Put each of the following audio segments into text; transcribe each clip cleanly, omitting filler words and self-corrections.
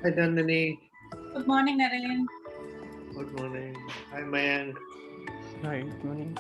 Hi Chandani, Good morning, Naren. good morning. Hi Mayank. Hi, good morning.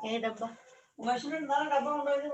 ఏ డబ్బా మనుషులు డబ్బా ఉండదు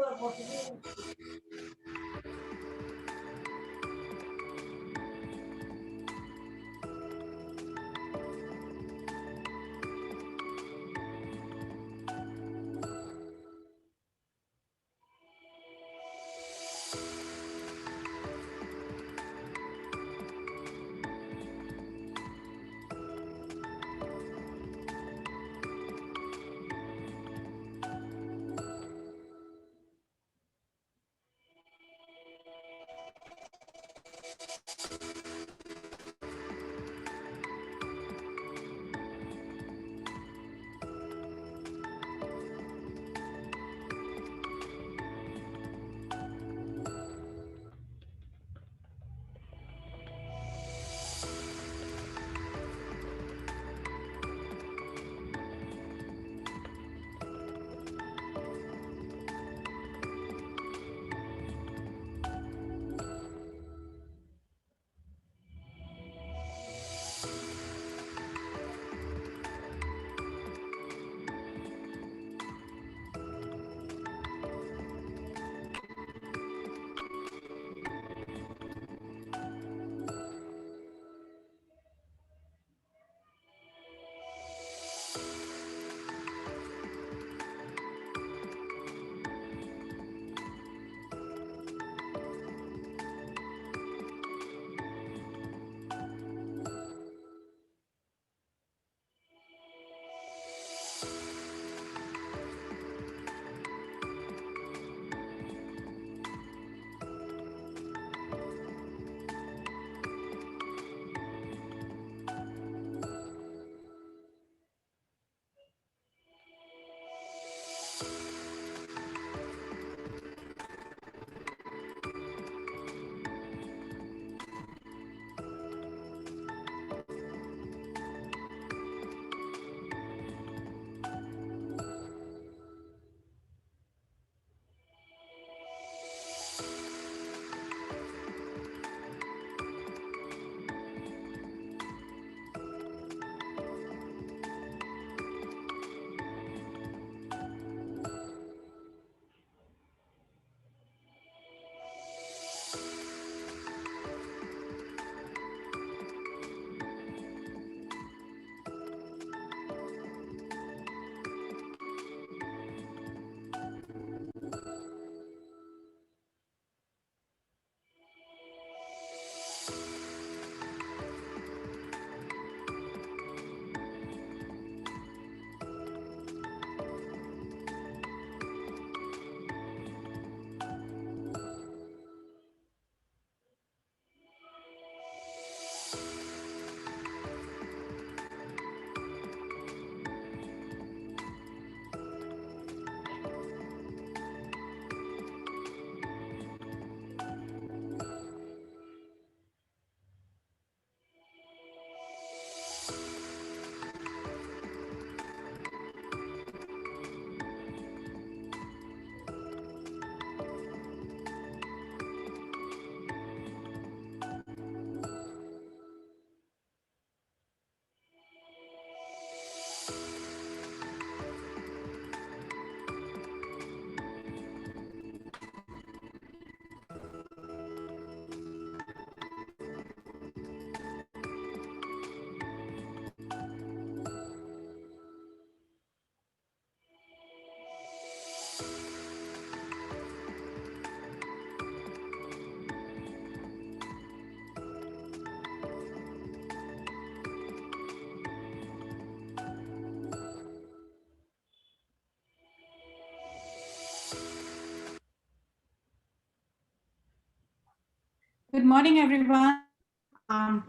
Good morning, everyone.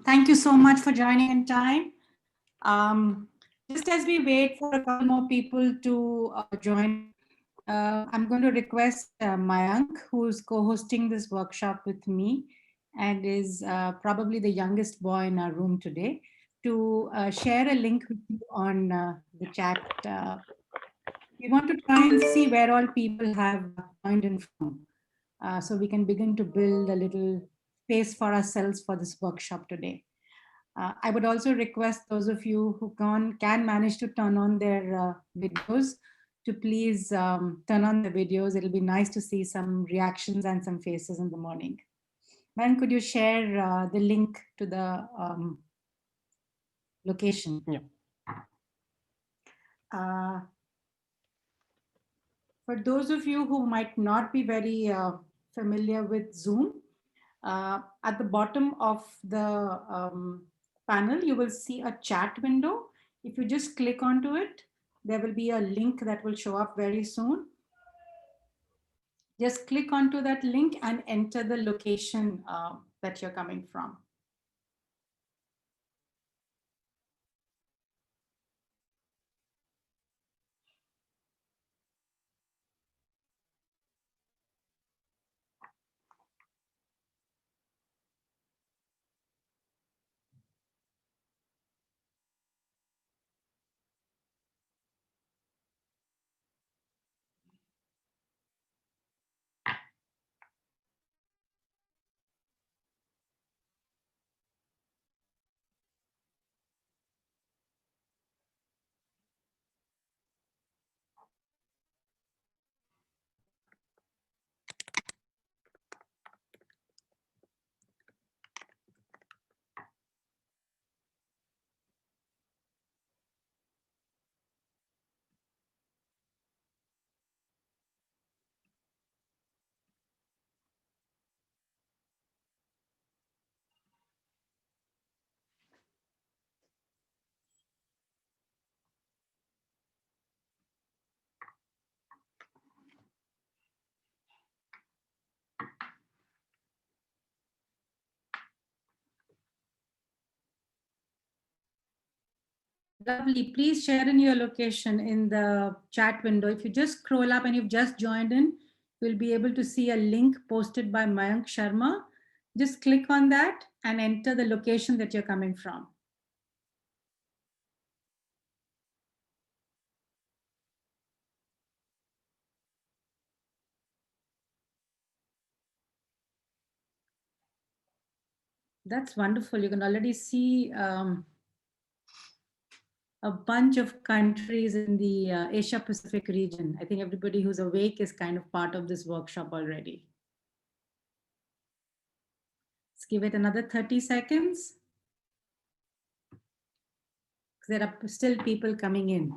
Thank you so much for joining in time. Just as we wait for a couple more people to join, I'm going to request Mayank, who's co-hosting this workshop with me and is probably the youngest boy in our room today, to share a link with you on the chat. We want to try and see where all people have joined in from, so we can begin to build a little space for ourselves for this workshop today. I would also request those of you who can manage to turn on their videos to please turn on the videos. It'll be nice to see some reactions and some faces in the morning. Man, could you share the link to the location? Yeah. For those of you who might not be very familiar with Zoom, at the bottom of the panel, you will see a chat window. If you just click onto it, there will be a link that will show up very soon. Just click onto that link and enter the location that you're coming from. Lovely. Please share in your location in the chat window. If you just scroll up and you've just joined in, you'll be able to see a link posted by Mayank Sharma. Just click on that and enter the location that you're coming from. That's wonderful. You can already see a bunch of countries in the Asia Pacific region. I think everybody who's awake is kind of part of this workshop already. Let's give it another 30 seconds. There are still people coming in.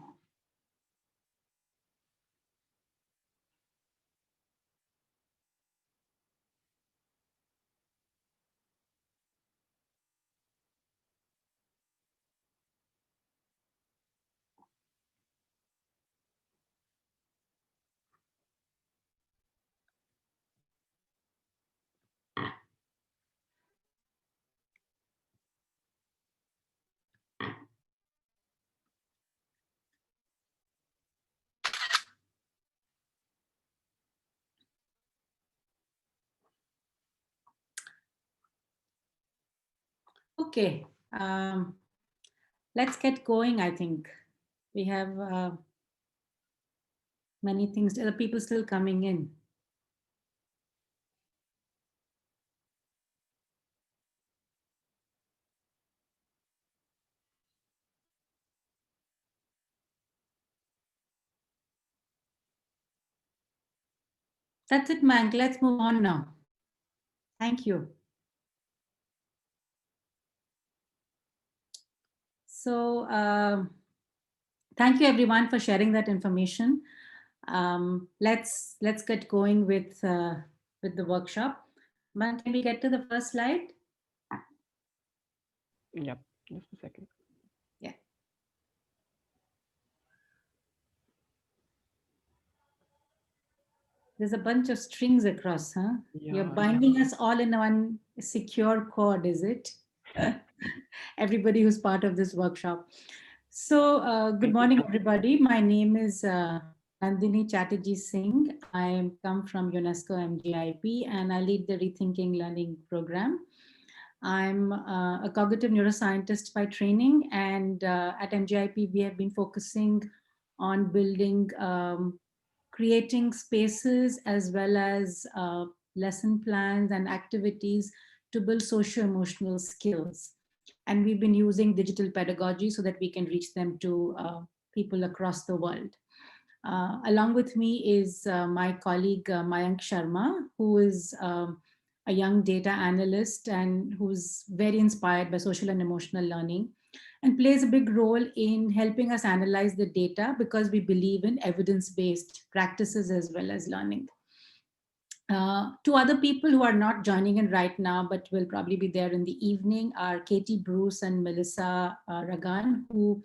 Okay, let's get going. I think we have many things. There are people still coming in. That's it, Mank. Let's move on now. Thank you. So thank you everyone for sharing that information. Let's get going with the workshop. Man, can we get to the first slide? Yep. Just a second. Yeah. There's a bunch of strings across, huh? Yeah, You're binding us all in one secure code, is it? Everybody who's part of this workshop. So, good morning, everybody. My name is Nandini Chatterjee Singh. I come from UNESCO MGIP and I lead the Rethinking Learning program. I'm a cognitive neuroscientist by training, and at MGIP, we have been focusing on building, creating spaces as well as lesson plans and activities to build socio-emotional skills. And we've been using digital pedagogy so that we can reach them to people across the world. Along with me is my colleague Mayank Sharma, who is a young data analyst and who's very inspired by social and emotional learning and plays a big role in helping us analyze the data because we believe in evidence-based practices as well as learning. Two other people who are not joining in right now, but will probably be there in the evening are Katie Bruce and Melissa Ragan, who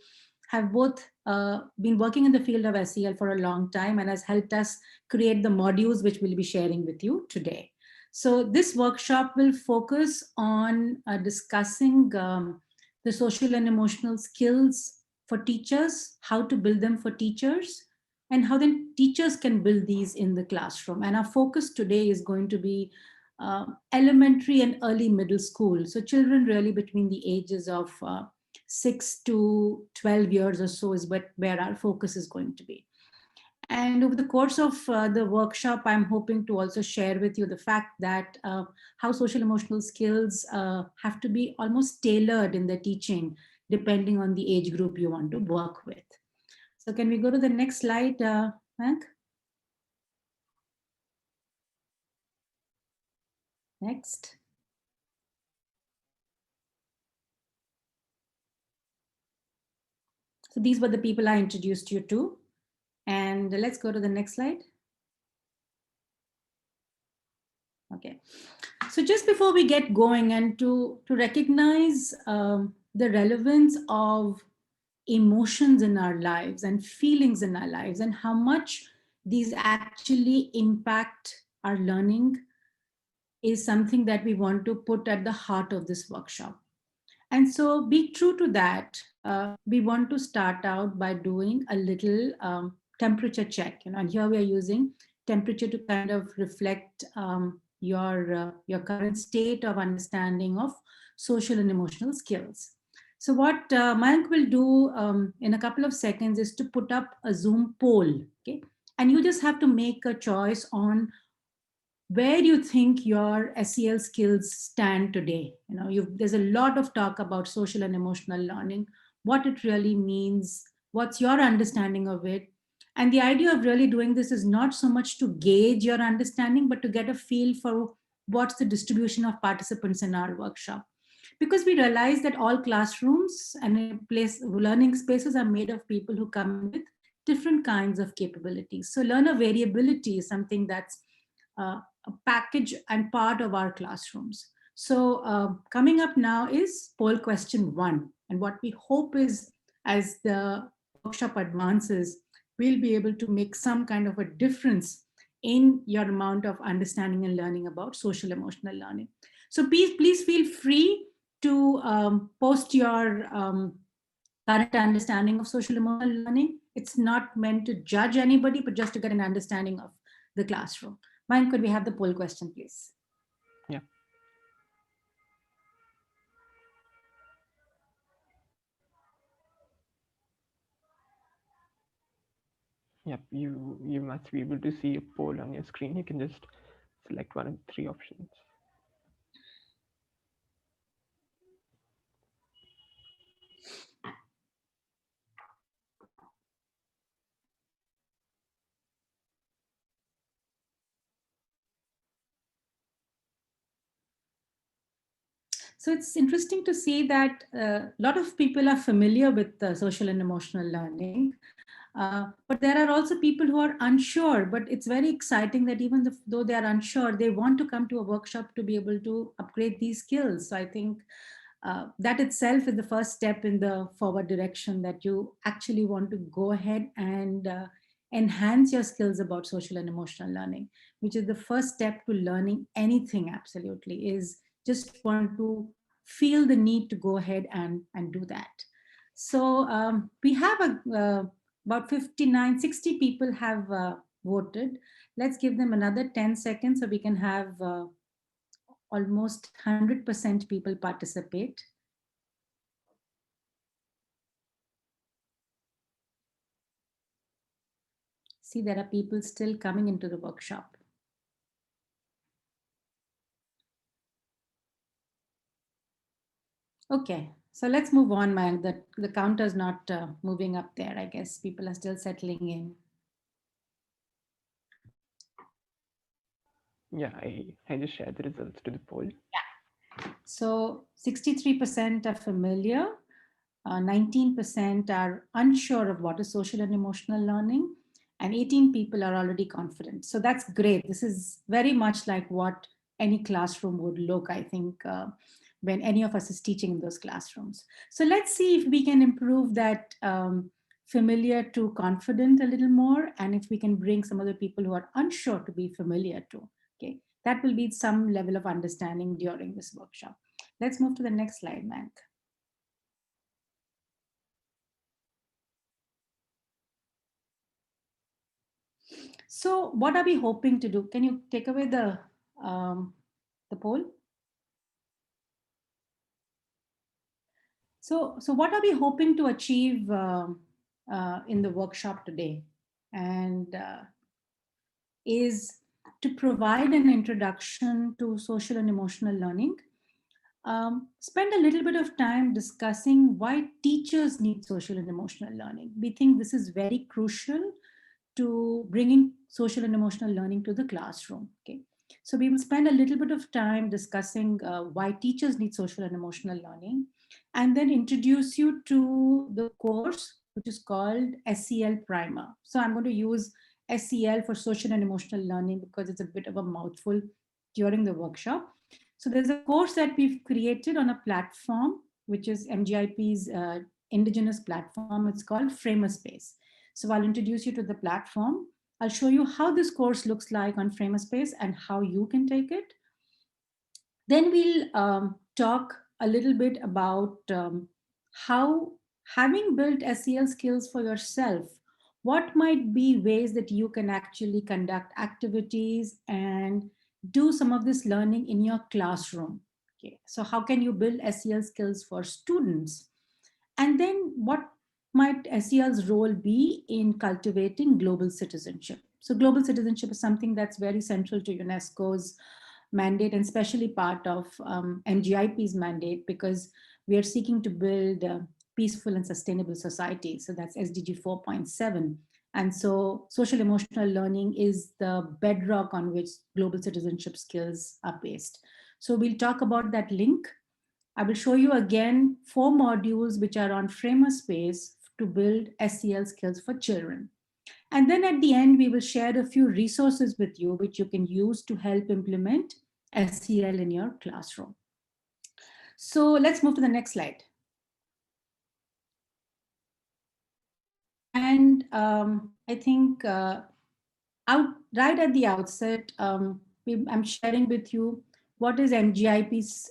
have both been working in the field of SEL for a long time and has helped us create the modules which we'll be sharing with you today. So this workshop will focus on discussing the social and emotional skills for teachers, how to build them for teachers, and how then teachers can build these in the classroom. And our focus today is going to be elementary and early middle school. So children really between the ages of 6 to 12 years or so is where our focus is going to be. And over the course of the workshop, I'm hoping to also share with you the fact that how social emotional skills have to be almost tailored in the teaching, depending on the age group you want to work with. So can we go to the next slide, Hank? Next. So these were the people I introduced you to. And let's go to the next slide. Okay. So just before we get going and to recognize the relevance of emotions in our lives and feelings in our lives and how much these actually impact our learning is something that we want to put at the heart of this workshop. And so be true to that. We want to start out by doing a little temperature check, and here we are using temperature to kind of reflect your current state of understanding of social and emotional skills. So what Mayank will do in a couple of seconds is to put up a Zoom poll, okay? And you just have to make a choice on where do you think your SEL skills stand today? There's a lot of talk about social and emotional learning, what it really means, what's your understanding of it. And the idea of really doing this is not so much to gauge your understanding, but to get a feel for what's the distribution of participants in our workshop. Because we realize that all classrooms and learning spaces are made of people who come with different kinds of capabilities. So learner variability is something that's a package and part of our classrooms. So coming up now is poll question 1. And what we hope is as the workshop advances, we'll be able to make some kind of a difference in your amount of understanding and learning about social emotional learning. So please feel free to post your current understanding of social emotional learning. It's not meant to judge anybody, but just to get an understanding of the classroom. Mine, could we have the poll question, please? Yeah. Yep, you must be able to see a poll on your screen. You can just select one of the 3 options. So it's interesting to see that a lot of people are familiar with social and emotional learning, but there are also people who are unsure, but it's very exciting that even though they are unsure, they want to come to a workshop to be able to upgrade these skills. So I think that itself is the first step in the forward direction, that you actually want to go ahead and enhance your skills about social and emotional learning, which is the first step to learning anything absolutely, is just want to feel the need to go ahead and do that. So we have about 59, 60 people have voted. Let's give them another 10 seconds so we can have almost 100% people participate. See, there are people still coming into the workshop. Okay, so let's move on, Mayank. The counter is not moving up there. I guess people are still settling in. Yeah, I just shared the results to the poll. Yeah. So 63% are familiar, 19% are unsure of what is social and emotional learning, and 18 people are already confident. So that's great. This is very much like what any classroom would look, I think, when any of us is teaching in those classrooms. So let's see if we can improve that familiar to confident a little more, and if we can bring some other people who are unsure to be familiar too. Okay, that will be some level of understanding during this workshop. Let's move to the next slide, Mayank. So what are we hoping to do? Can you take away the poll? So what are we hoping to achieve in the workshop today? And is to provide an introduction to social and emotional learning. Spend a little bit of time discussing why teachers need social and emotional learning. We think this is very crucial to bringing social and emotional learning to the classroom. Okay, so we will spend a little bit of time discussing why teachers need social and emotional learning, and then introduce you to the course which is called SEL Primer. So I'm going to use SEL for social and emotional learning because it's a bit of a mouthful during the workshop. So there's a course that we've created on a platform which is MGIP's indigenous platform. It's called Framerspace. So I'll introduce you to the platform. I'll show you how this course looks like on Framerspace and how you can take it. Then we'll talk a little bit about how, having built SEL skills for yourself, what might be ways that you can actually conduct activities and do some of this learning in your classroom. Okay, so how can you build SEL skills for students? And then what might SEL's role be in cultivating global citizenship? So global citizenship is something that's very central to UNESCO's mandate, and especially part of MGIP's mandate, because we are seeking to build a peaceful and sustainable society. So that's SDG 4.7. And so social emotional learning is the bedrock on which global citizenship skills are based. So we'll talk about that link. I will show you again 4 modules which are on Framerspace to build SEL skills for children. And then at the end, we will share a few resources with you which you can use to help implement SEL in your classroom. So let's move to the next slide. And I think right at the outset, I'm sharing with you what is MGIP's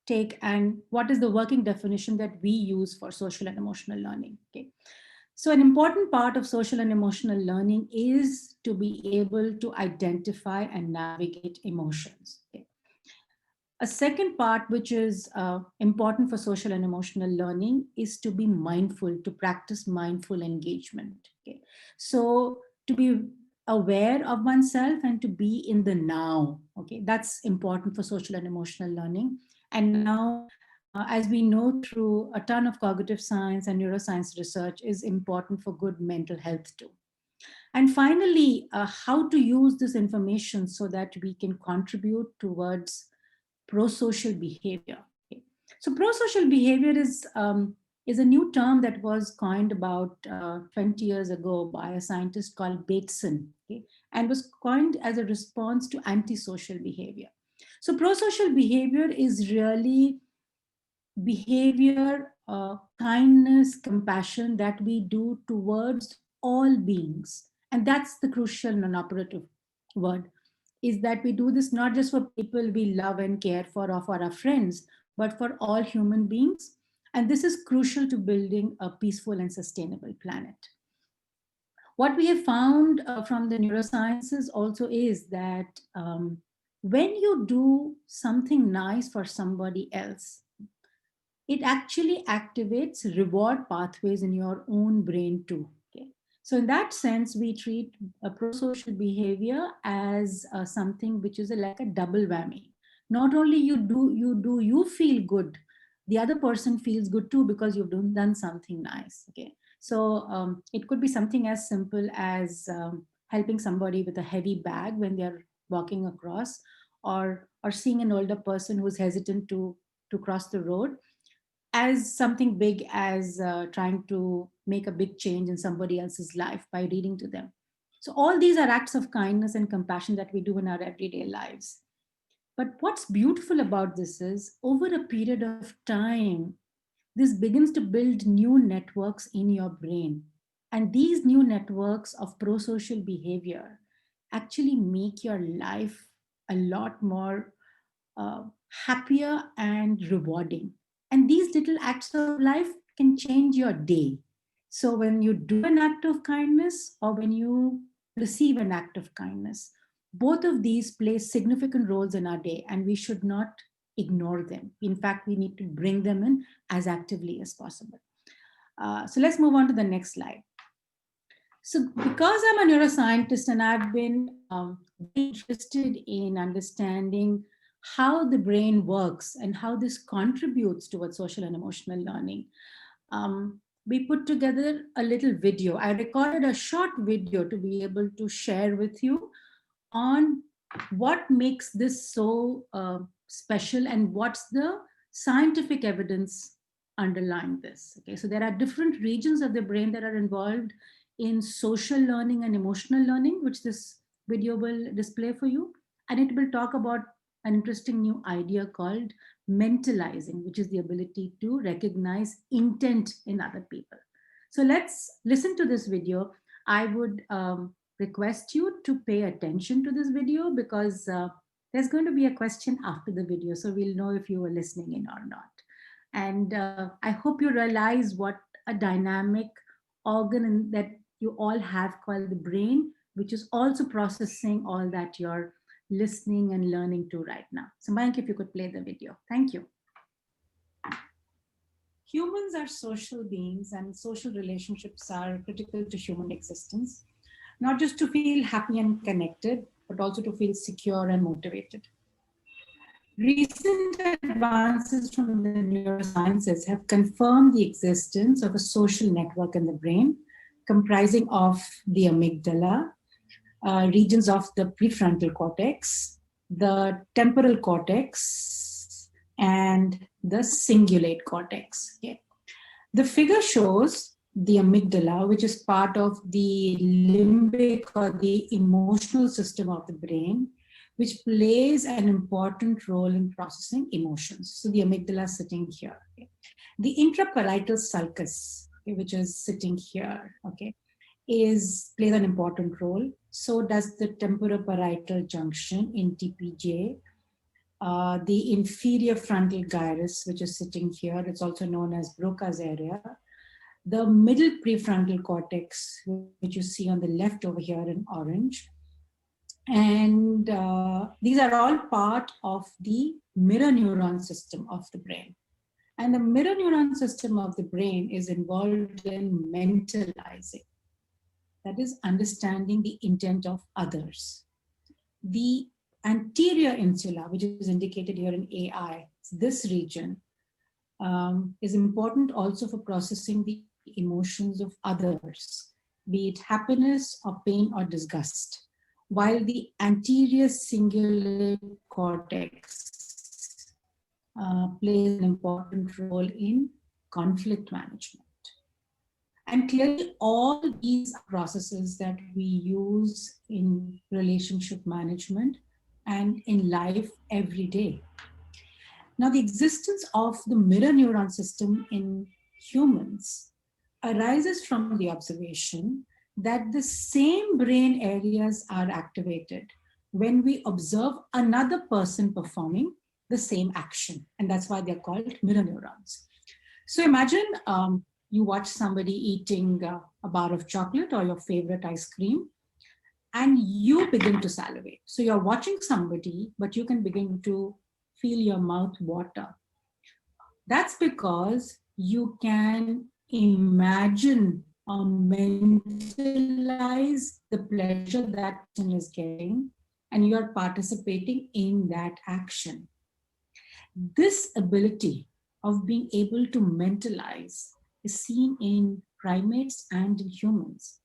take and what is the working definition that we use for social and emotional learning. Okay. So an important part of social and emotional learning is to be able to identify and navigate emotions. Okay. A second part, which is important for social and emotional learning, is to be mindful, to practice mindful engagement. Okay. So to be aware of oneself and to be in the now. Okay, that's important for social and emotional learning. And now, as we know through a ton of cognitive science and neuroscience research, is important for good mental health too. And finally, how to use this information so that we can contribute towards pro-social behavior. Okay. So pro-social behavior is a new term that was coined about 20 years ago by a scientist called Bateson, okay, and was coined as a response to antisocial behavior. So pro-social behavior is really behavior, kindness, compassion that we do towards all beings. And that's the crucial non-operative word. is that we do this not just for people we love and care for or for our friends, but for all human beings. And this is crucial to building a peaceful and sustainable planet. What we have found from the neurosciences also is that when you do something nice for somebody else, it actually activates reward pathways in your own brain too. Okay? So in that sense, we treat pro-social behavior as something which is like a double whammy. Not only you feel good, the other person feels good too because you've done something nice. Okay, so it could be something as simple as helping somebody with a heavy bag when they're walking across, or seeing an older person who's hesitant to cross the road, as something big as trying to make a big change in somebody else's life by reading to them. So all these are acts of kindness and compassion that we do in our everyday lives. But what's beautiful about this is over a period of time, this begins to build new networks in your brain. And these new networks of pro-social behavior actually make your life a lot more happier and rewarding. And these little acts of life can change your day. So when you do an act of kindness or when you receive an act of kindness, both of these play significant roles in our day, and we should not ignore them. In fact, we need to bring them in as actively as possible. So let's move on to the next slide. So because I'm a neuroscientist and I've been interested in understanding how the brain works and how this contributes towards social and emotional learning, we put together a little video. I recorded a short video to be able to share with you on what makes this so special and what's the scientific evidence underlying this. Okay, so there are different regions of the brain that are involved in social learning and emotional learning, which this video will display for you. And it will talk about an interesting new idea called mentalizing, which is the ability to recognize intent in other people. So let's listen to this video. I would request you to pay attention to this video because there's going to be a question after the video. So we'll know if you were listening in or not. And I hope you realize what a dynamic organ that you all have called the brain, which is also processing all that you're listening and learning to right now. So Mayank, if you could play the video. Thank you. Humans are social beings and social relationships are critical to human existence, not just to feel happy and connected, but also to feel secure and motivated. Recent advances from the neurosciences have confirmed the existence of a social network in the brain comprising of the amygdala, regions of the prefrontal cortex, the temporal cortex, and the cingulate cortex. Okay. The figure shows the amygdala, which is part of the limbic or the emotional system of the brain, which plays an important role in processing emotions. So the amygdala is sitting here. Okay. The intraparietal sulcus, okay, which is sitting here, okay, plays an important role. So does the temporoparietal junction in TPJ. The inferior frontal gyrus, which is sitting here, it's also known as Broca's area. The middle prefrontal cortex, which you see on the left over here in orange. And these are all part of the mirror neuron system of the brain. And the mirror neuron system of the brain is involved in mentalizing. That is understanding the intent of others. The anterior insula, which is indicated here in AI, this region, is important also for processing the emotions of others, be it happiness or pain or disgust, while the anterior cingulate cortex plays an important role in conflict management. And clearly all these processes that we use in relationship management and in life every day. Now, the existence of the mirror neuron system in humans arises from the observation that the same brain areas are activated when we observe another person performing the same action. And that's why they're called mirror neurons. So imagine you watch somebody eating a bar of chocolate or your favorite ice cream, and you begin to salivate. So you're watching somebody, but you can begin to feel your mouth water. That's because you can imagine or mentalize the pleasure that person is getting, and you're participating in that action. This ability of being able to mentalize is seen in primates and in humans.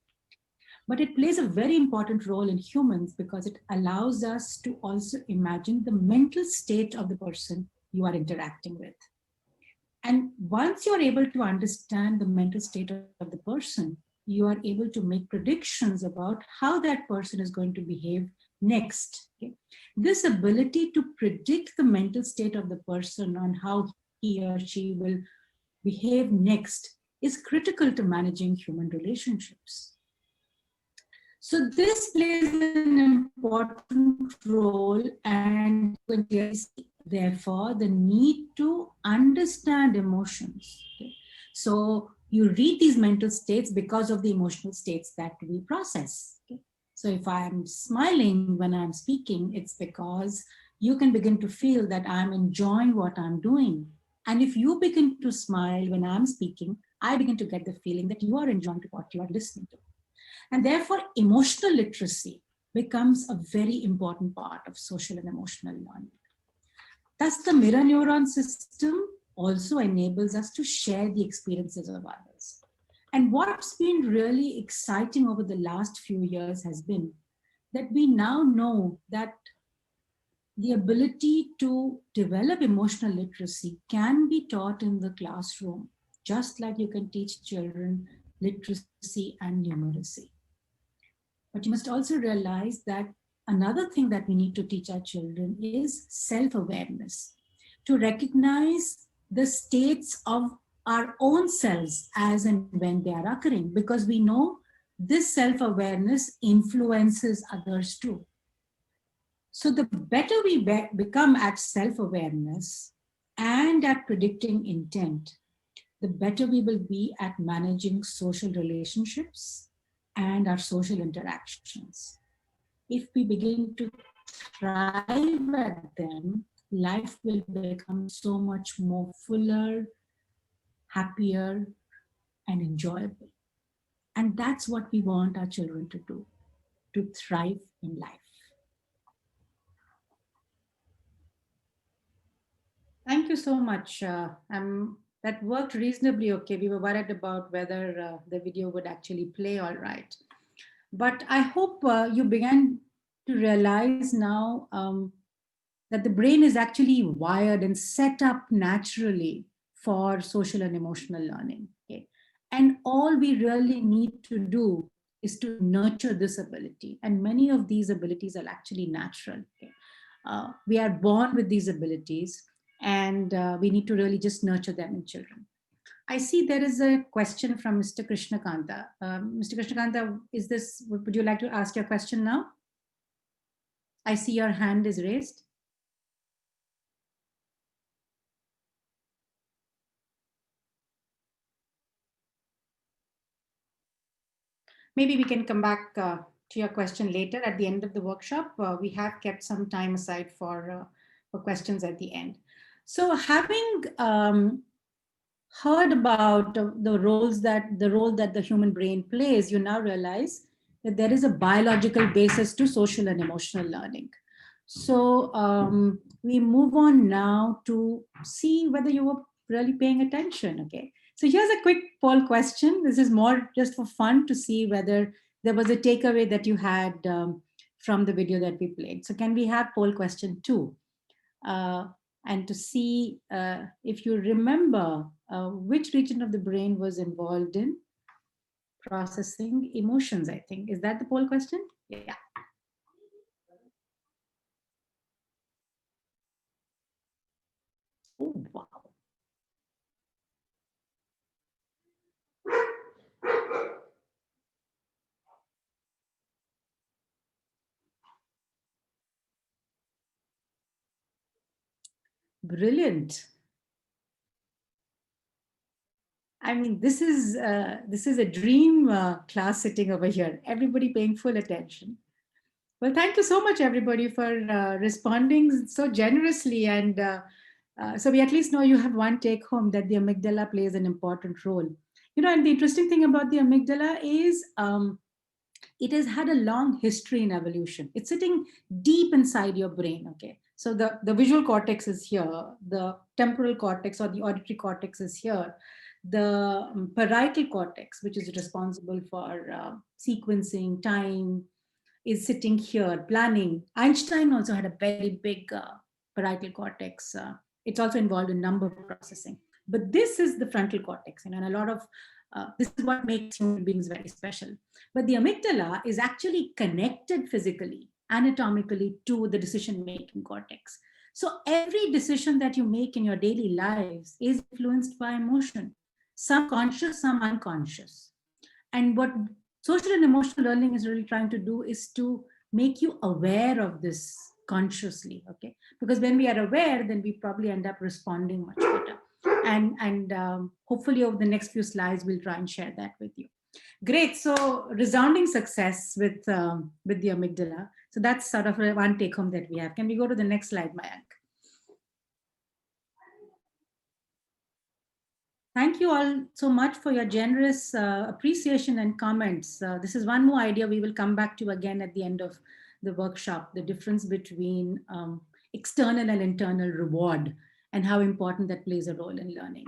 But it plays a very important role in humans because it allows us to also imagine the mental state of the person you are interacting with. And once you're able to understand the mental state of the person, you are able to make predictions about how that person is going to behave next. Okay? This ability to predict the mental state of the person on how he or she will behave next is critical to managing human relationships. So this plays an important role, and therefore the need to understand emotions. Okay? So you read these mental states because of the emotional states that we process. Okay? So if I'm smiling when I'm speaking, it's because you can begin to feel that I'm enjoying what I'm doing. And if you begin to smile when I'm speaking, I begin to get the feeling that you are enjoying what you are listening to. And therefore, emotional literacy becomes a very important part of social and emotional learning. Thus, the mirror neuron system also enables us to share the experiences of others. And what's been really exciting over the last few years has been that we now know that the ability to develop emotional literacy can be taught in the classroom, just like you can teach children literacy and numeracy. But you must also realize that another thing that we need to teach our children is self-awareness, to recognize the states of our own selves as and when they are occurring, because we know this self-awareness influences others too. So the better we become at self-awareness and at predicting intent, the better we will be at managing social relationships and our social interactions. If we begin to thrive at them, life will become so much more fuller, happier, and enjoyable. And that's what we want our children to do, to thrive in life. Thank you so much. That worked reasonably okay. We were worried about whether the video would actually play all right. But I hope you began to realize now that the brain is actually wired and set up naturally for social and emotional learning. Okay? And all we really need to do is to nurture this ability. And many of these abilities are actually natural. Okay? We are born with these abilities, and we need to really just nurture them in children. I see there is a question from Mr. Krishnakanta. Mr. Krishnakanta, would you like to ask your question now? I see your hand is raised. Maybe we can come back to your question later at the end of the workshop. We have kept some time aside for questions at the end. So having heard about the role that the human brain plays, you now realize that there is a biological basis to social and emotional learning. So we move on now to see whether you were really paying attention. Okay. So here's a quick poll question. This is more just for fun to see whether there was a takeaway that you had from the video that we played. So can we have poll question 2? And to see if you remember which region of the brain was involved in processing emotions, I think. Is that the poll question? Yeah. Oh, wow. Brilliant. I mean, this is a dream class sitting over here. Everybody paying full attention. Well, thank you so much, everybody, for responding so generously. And so we at least know you have one take home, that the amygdala plays an important role. You know, and the interesting thing about the amygdala is it has had a long history in evolution. It's sitting deep inside your brain, okay? So the visual cortex is here, the temporal cortex or the auditory cortex is here, the parietal cortex, which is responsible for sequencing, time, is sitting here, planning. Einstein also had a very big parietal cortex. It's also involved in number processing. But this is the frontal cortex, and a lot of this is what makes human beings very special. But the amygdala is actually connected physically, anatomically, to the decision-making cortex. So every decision that you make in your daily lives is influenced by emotion, some conscious, some unconscious. And what social and emotional learning is really trying to do is to make you aware of this consciously, okay? Because when we are aware, then we probably end up responding much better. And hopefully over the next few slides, we'll try and share that with you. Great, so resounding success with the amygdala. So that's sort of one take home that we have. Can we go to the next slide, Mayank? Thank you all so much for your generous appreciation and comments. This is one more idea we will come back to again at the end of the workshop, the difference between external and internal reward and how important that plays a role in learning.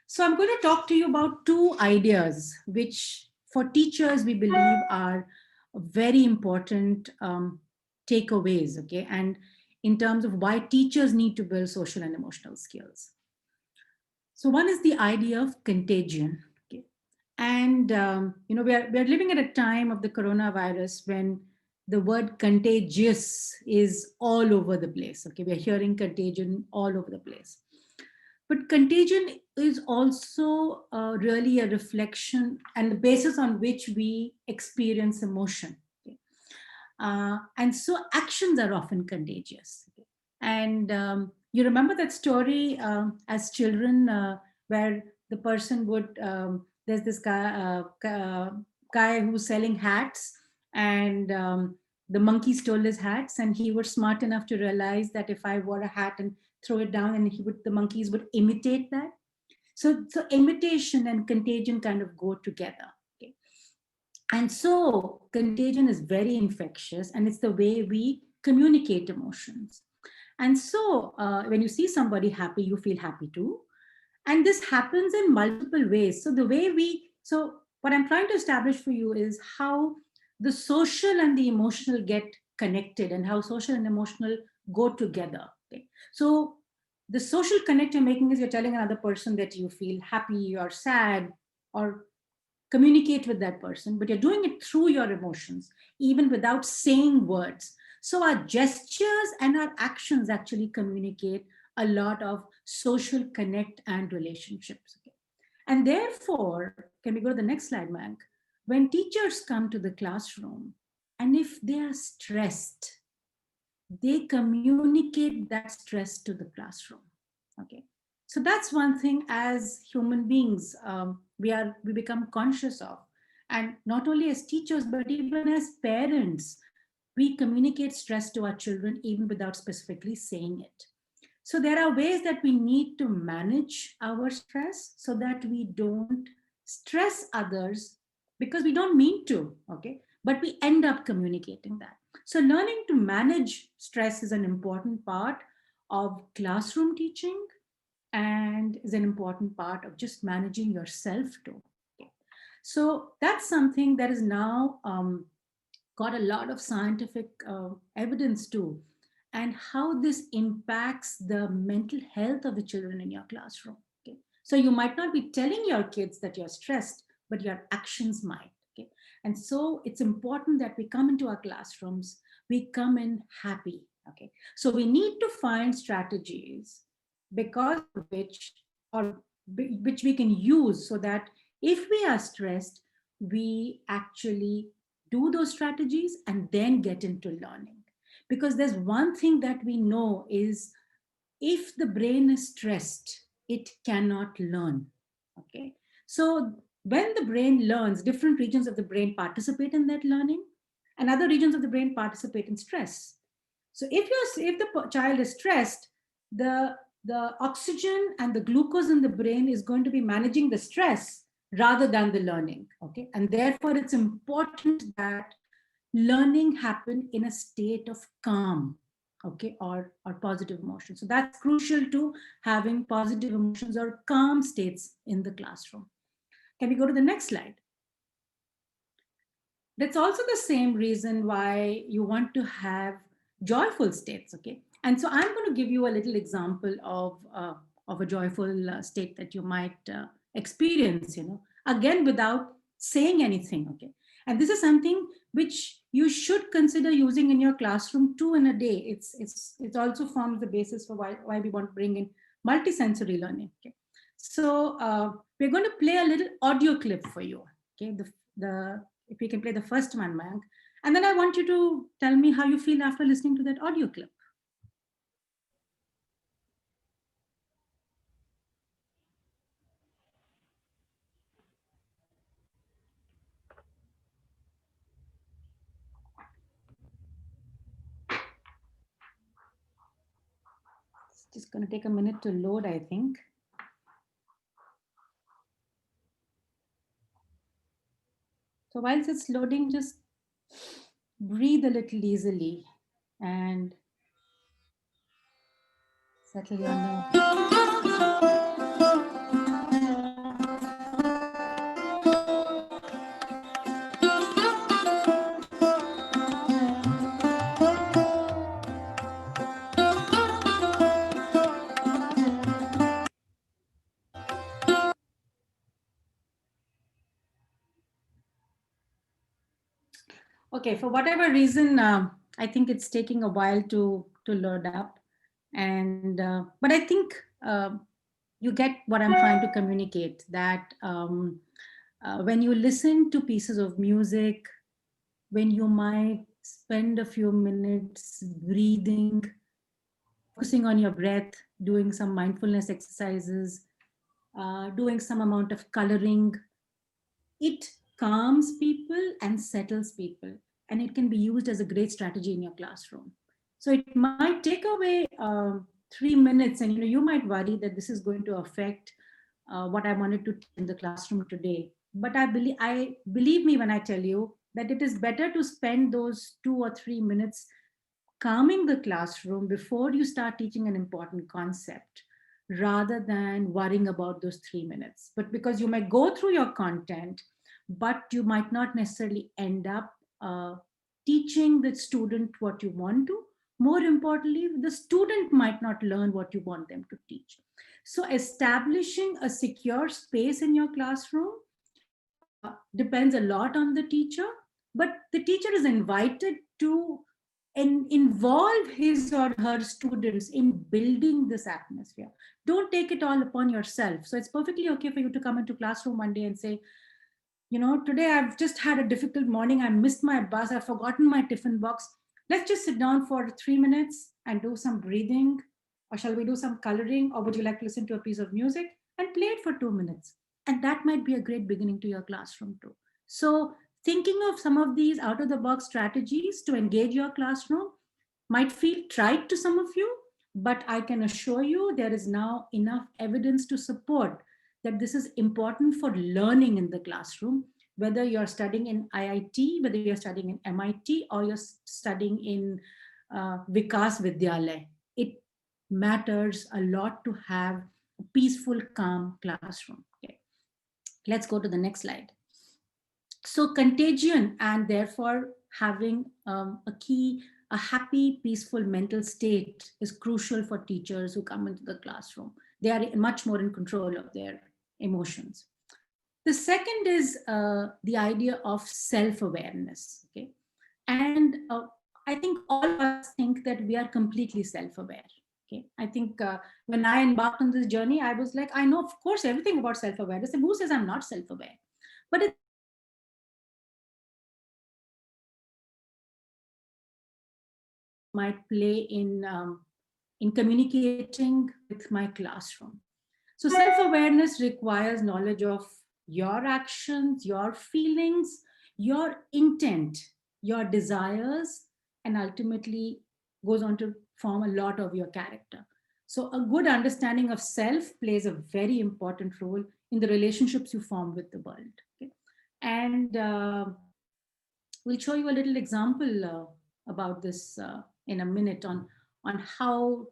So I'm going to talk to you about two ideas, which for teachers we believe are very important takeaways, okay? And in terms of why teachers need to build social and emotional skills. So one is the idea of contagion. Okay? And, you know, we are living at a time of the coronavirus when the word contagious is all over the place. Okay, we are hearing contagion all over the place. But contagion is also really a reflection and the basis on which we experience emotion. Okay? And so actions are often contagious. Okay? And you remember that story as children where the person would, there's this guy who's selling hats, and the monkey stole his hats, and he was smart enough to realize that if I wore a hat and throw it down, and the monkeys would imitate that. So imitation and contagion kind of go together. Okay? And so contagion is very infectious, and it's the way we communicate emotions. And so when you see somebody happy, you feel happy too. And this happens in multiple ways. So what I'm trying to establish for you is how the social and the emotional get connected, and how social and emotional go together. Okay? So the social connect you're making is you're telling another person that you feel happy or sad, or communicate with that person, but you're doing it through your emotions, even without saying words. So our gestures and our actions actually communicate a lot of social connect and relationships. Okay? And therefore, can we go to the next slide, Mayank? When teachers come to the classroom, and if they are stressed, they communicate that stress to the classroom. Okay, so that's one thing as human beings we become conscious of, and not only as teachers but even as parents, we communicate stress to our children even without specifically saying it. So there are ways that we need to manage our stress so that we don't stress others, because we don't mean to, okay, but we end up communicating that. So learning to manage stress is an important part of classroom teaching, and is an important part of just managing yourself too. Okay? So that's something that is now got a lot of scientific evidence too, and how this impacts the mental health of the children in your classroom. Okay? So you might not be telling your kids that you're stressed, but your actions might. Okay? And so it's important that we come into our classrooms, we come in happy. Okay? So we need to find strategies because of which we can use, so that if we are stressed, we actually do those strategies and then get into learning. Because there's one thing that we know is if the brain is stressed, it cannot learn. Okay. So when the brain learns, different regions of the brain participate in that learning, and other regions of the brain participate in stress. So if the child is stressed, the oxygen and the glucose in the brain is going to be managing the stress rather than the learning. Okay. And therefore it's important that learning happen in a state of calm, okay, or positive emotion. So that's crucial to having positive emotions or calm states in the classroom. Can we go to the next slide? That's also the same reason why you want to have joyful states, okay? And so I'm going to give you a little example of a joyful state that you might experience, again, without saying anything, okay? And this is something which you should consider using in your classroom 2 in a day. It also forms the basis for why we want to bring in multisensory learning, okay? So we're going to play a little audio clip for you, okay? The if we can play the first one, Mayank. And then I want you to tell me how you feel after listening to that audio clip. It's just going to take a minute to load, I think. So whilst it's loading, just breathe a little easily and settle your nerves. Okay, for whatever reason, I think it's taking a while to load up, and but I think you get what I'm trying to communicate. That when you listen to pieces of music, when you might spend a few minutes breathing, focusing on your breath, doing some mindfulness exercises, doing some amount of coloring, it calms people and settles people, and it can be used as a great strategy in your classroom. So it might take away 3 minutes, and you might worry that this is going to affect what I wanted to teach in the classroom today. But I believe me when I tell you that it is better to spend those 2 or 3 minutes calming the classroom before you start teaching an important concept rather than worrying about those 3 minutes. But because you might go through your content, but you might not necessarily end up teaching the student what you want to. More importantly, the student might not learn what you want them to teach. So establishing a secure space in your classroom depends a lot on the teacher, but the teacher is invited to involve his or her students in building this atmosphere. Don't take it all upon yourself. So it's perfectly okay for you to come into classroom one day and say, today I've just had a difficult morning. I missed my bus. I've forgotten my tiffin box. Let's just sit down for 3 minutes and do some breathing. Or shall we do some coloring? Or would you like to listen to a piece of music and play it for 2 minutes? And that might be a great beginning to your classroom too. So thinking of some of these out of the box strategies to engage your classroom might feel trite to some of you, but I can assure you there is now enough evidence to support that this is important for learning in the classroom, whether you're studying in IIT, whether you're studying in MIT, or you're studying in Vikas Vidyalaya. It matters a lot to have a peaceful, calm classroom. Okay. Let's go to the next slide. So contagion and therefore having a happy, peaceful mental state is crucial for teachers who come into the classroom. They are much more in control of their emotions. The second is the idea of self-awareness. Okay, and I think all of us think that we are completely self-aware. Okay, I think when I embarked on this journey, I was like, I know, of course, everything about self-awareness. And who says I'm not self-aware? But it might play in in communicating with my classroom. So self-awareness requires knowledge of your actions, your feelings, your intent, your desires, and ultimately goes on to form a lot of your character. So a good understanding of self plays a very important role in the relationships you form with the world. Okay? And we'll show you a little example about this in a minute on how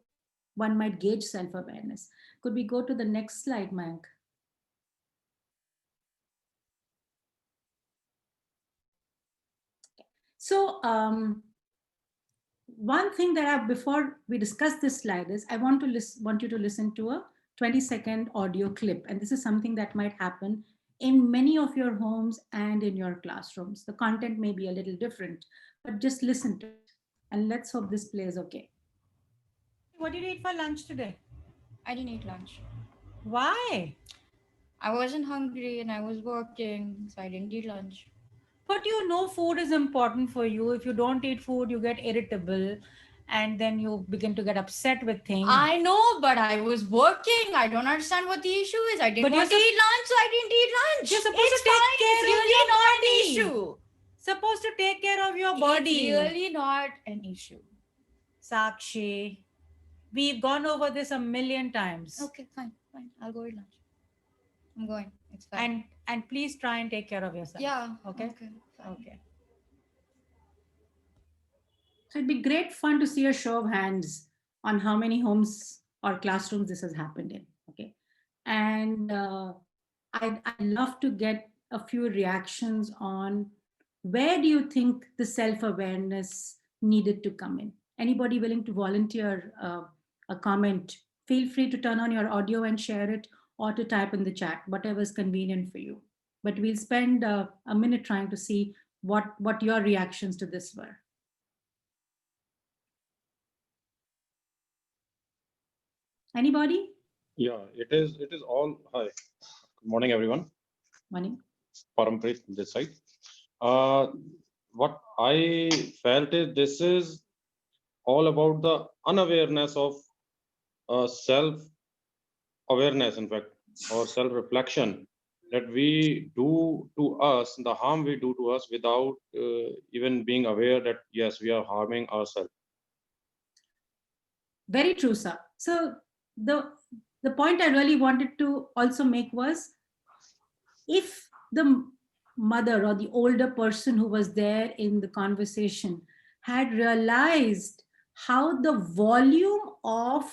one might gauge self-awareness. Could we go to the next slide, Mayank? So one thing that before we discuss this slide is I want you to listen to a 20-second audio clip. And this is something that might happen in many of your homes and in your classrooms. The content may be a little different, but just listen to it. And let's hope this plays okay. What did you eat for lunch today? I didn't eat lunch. Why? I wasn't hungry and I was working, so I didn't eat lunch. But you know, food is important for you. If you don't eat food, you get irritable and then you begin to get upset with things. I know, but I was working. I don't understand what the issue is. I didn't But want to eat lunch, so I didn't eat lunch. You're supposed It's to take fine. care It's of really your not body. an issue. Supposed to take care of your body. It's really not an issue. Sakshi, we've gone over this a million times. Okay, fine. I'll go eat lunch. I'm going. It's fine. And please try and take care of yourself. Yeah. Okay. Fine. Okay. So it'd be great fun to see a show of hands on how many homes or classrooms this has happened in. Okay. And I'd love to get a few reactions on where do you think the self-awareness needed to come in? Anybody willing to volunteer a comment? Feel free to turn on your audio and share it, or to type in the chat, whatever is convenient for you. But we'll spend a minute trying to see what your reactions to this were. Anybody? Yeah, it is all. Hi, good morning, everyone. Morning. Parampreet this side. What I felt is this is all about the unawareness of self-awareness, in fact, or self-reflection that we do to us, the harm we do to us without even being aware that, yes, we are harming ourselves. Very true, sir. So the point I really wanted to also make was, if the mother or the older person who was there in the conversation had realized how the volume of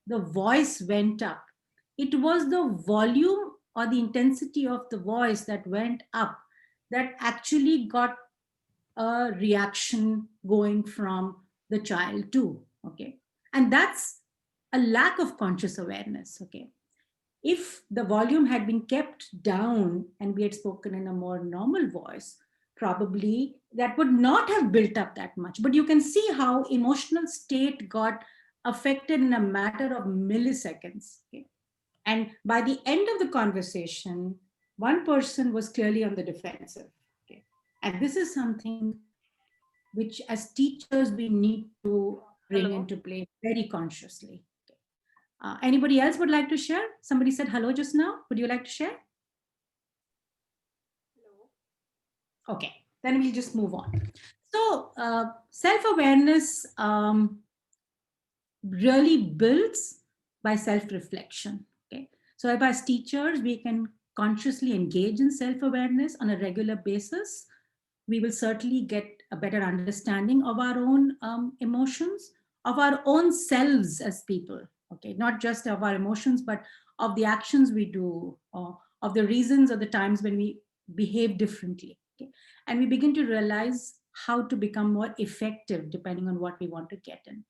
the voice went up, it was the volume or the intensity of the voice that went up that actually got a reaction going from the child too. Okay. And that's a lack of conscious awareness. Okay. If the volume had been kept down and we had spoken in a more normal voice, probably that would not have built up that much. But you can see how emotional state got affected in a matter of milliseconds. Okay? And by the end of the conversation, one person was clearly on the defensive. Okay? And this is something which as teachers we need to bring into play very consciously. Anybody else would like to share? Somebody said hello just now. Would you like to share? Hello. Okay, then we'll just move on. So self-awareness really builds by self-reflection. Okay, so as teachers, we can consciously engage in self-awareness on a regular basis. We will certainly get a better understanding of our own emotions, of our own selves as people. Okay, not just of our emotions, but of the actions we do, or of the reasons or the times when we behave differently. Okay? And we begin to realize how to become more effective depending on what we want to get in.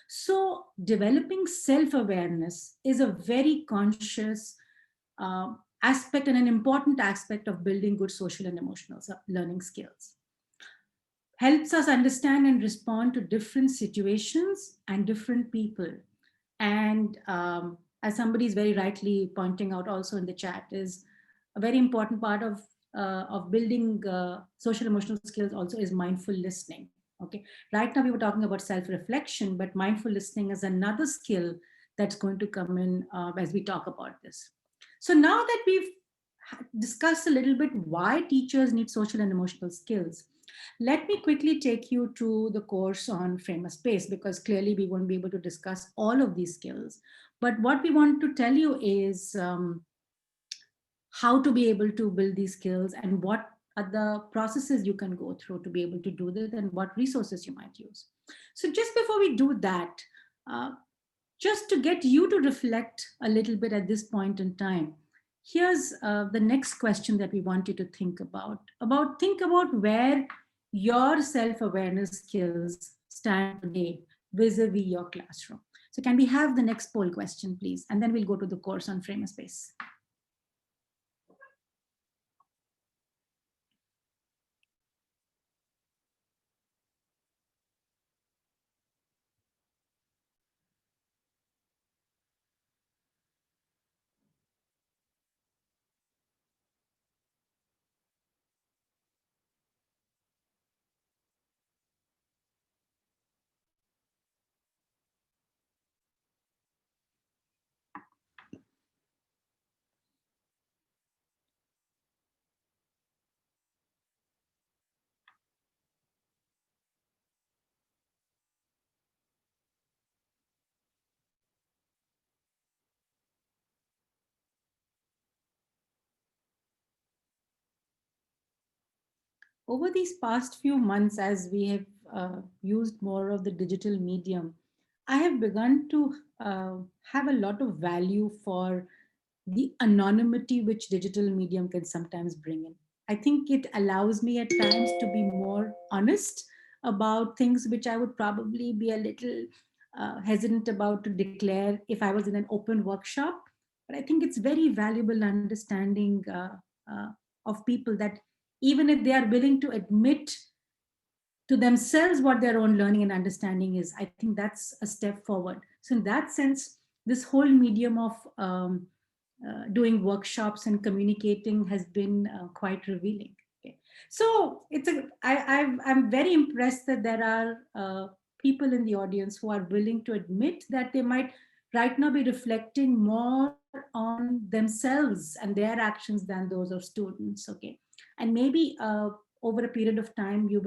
So developing self-awareness is a very conscious aspect and an important aspect of building good social and emotional learning skills. Helps us understand and respond to different situations and different people. And as somebody is very rightly pointing out also in the chat, is a very important part of building social emotional skills also is mindful listening. Okay, right now we were talking about self-reflection, but mindful listening is another skill that's going to come in as we talk about this. So now that we've discussed a little bit why teachers need social and emotional skills, let me quickly take you to the course on Frame a Space, because clearly we won't be able to discuss all of these skills. But what we want to tell you is how to be able to build these skills and what are the processes you can go through to be able to do this and what resources you might use. So just before we do that, uh, just to get you to reflect a little bit at this point in time, here's the next question that we want you to think about. Think about where your self-awareness skills stand today vis-a-vis your classroom. So can we have the next poll question, please? And then we'll go to the course on Frame a Space. Over these past few months, as we have used more of the digital medium, I have begun to have a lot of value for the anonymity which digital medium can sometimes bring in. I think it allows me at times to be more honest about things which I would probably be a little hesitant about to declare if I was in an open workshop. But I think it's very valuable understanding uh, of people that even if they are willing to admit to themselves what their own learning and understanding is, I think that's a step forward. So in that sense, this whole medium of doing workshops and communicating has been quite revealing. Okay. So I'm very impressed that there are people in the audience who are willing to admit that they might right now be reflecting more on themselves and their actions than those of students. Okay. And maybe over a period of time, you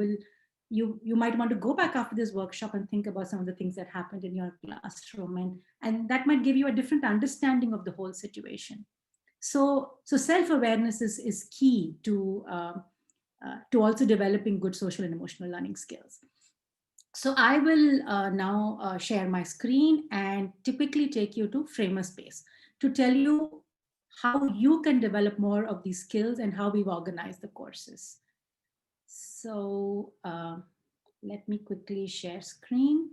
might want to go back after this workshop and think about some of the things that happened in your classroom, and that might give you a different understanding of the whole situation. So self-awareness is key to also developing good social and emotional learning skills. So I will now share my screen and typically take you to Frame a Space to tell you how you can develop more of these skills and how we've organized the courses. So let me quickly share screen.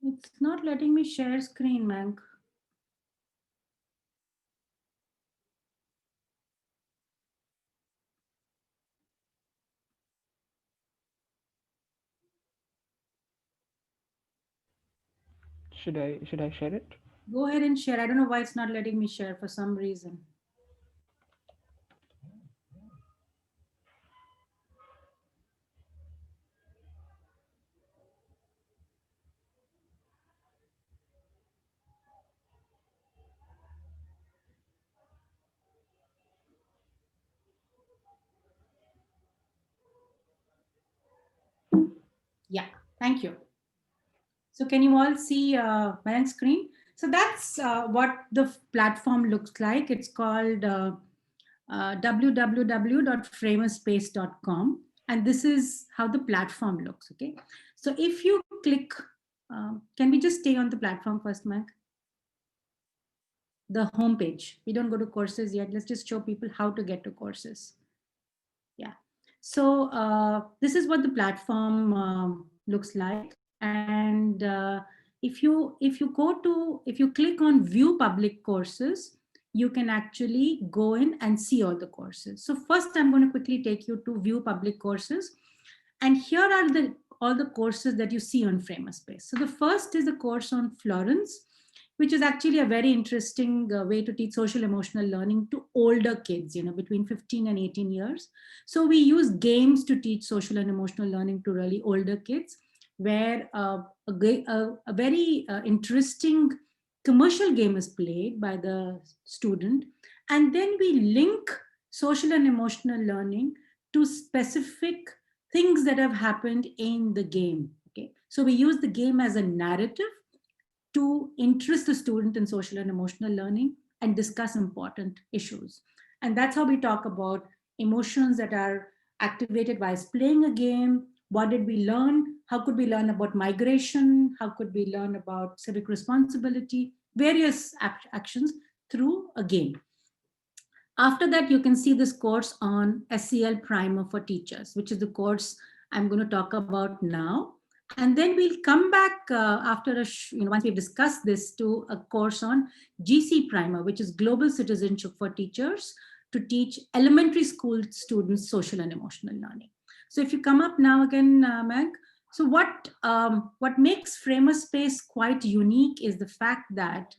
It's not letting me share screen, Mank. Should I share it? Go ahead and share. I don't know why it's not letting me share for some reason. Yeah, thank you. So can you all see my screen? So that's what the platform looks like. It's called www.framerspace.com. And this is how the platform looks, okay? So if you click, can we just stay on the platform first, Mac? the homepage. We don't go to courses yet. Let's just show people how to get to courses. Yeah. So this is what the platform looks like. And if you click on view public courses, you can actually go in and see all the courses. So first, I'm going to quickly take you to view public courses. And here are all the courses that you see on Framerspace. So the first is a course on Florence, which is actually a very interesting way to teach social emotional learning to older kids, between 15 and 18 years. So we use games to teach social and emotional learning to really older kids, where a very interesting commercial game is played by the student. And then we link social and emotional learning to specific things that have happened in the game. Okay, so we use the game as a narrative to interest the student in social and emotional learning and discuss important issues. And that's how we talk about emotions that are activated by playing a game. What did we learn? How could we learn about migration? How could we learn about civic responsibility? Various actions through a game. After that, you can see this course on SEL Primer for Teachers, which is the course I'm going to talk about now. And then we'll come back after once we've discussed this, to a course on GC Primer, which is Global Citizenship for Teachers, to teach elementary school students social and emotional learning. So if you come up now again, Meg. So what makes Framerspace quite unique is the fact that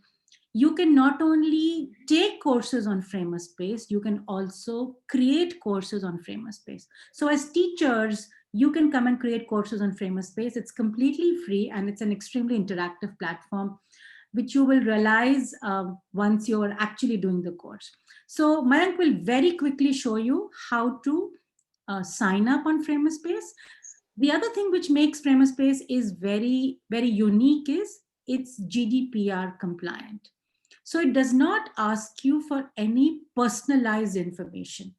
you can not only take courses on Framerspace, you can also create courses on Framerspace. So as teachers, you can come and create courses on Framerspace. It's completely free and it's an extremely interactive platform, which you will realize once you're actually doing the course. So Mayank will very quickly show you how to sign up on Framerspace. The other thing which makes Framerspace is very, very unique is it's GDPR compliant. So it does not ask you for any personalized information.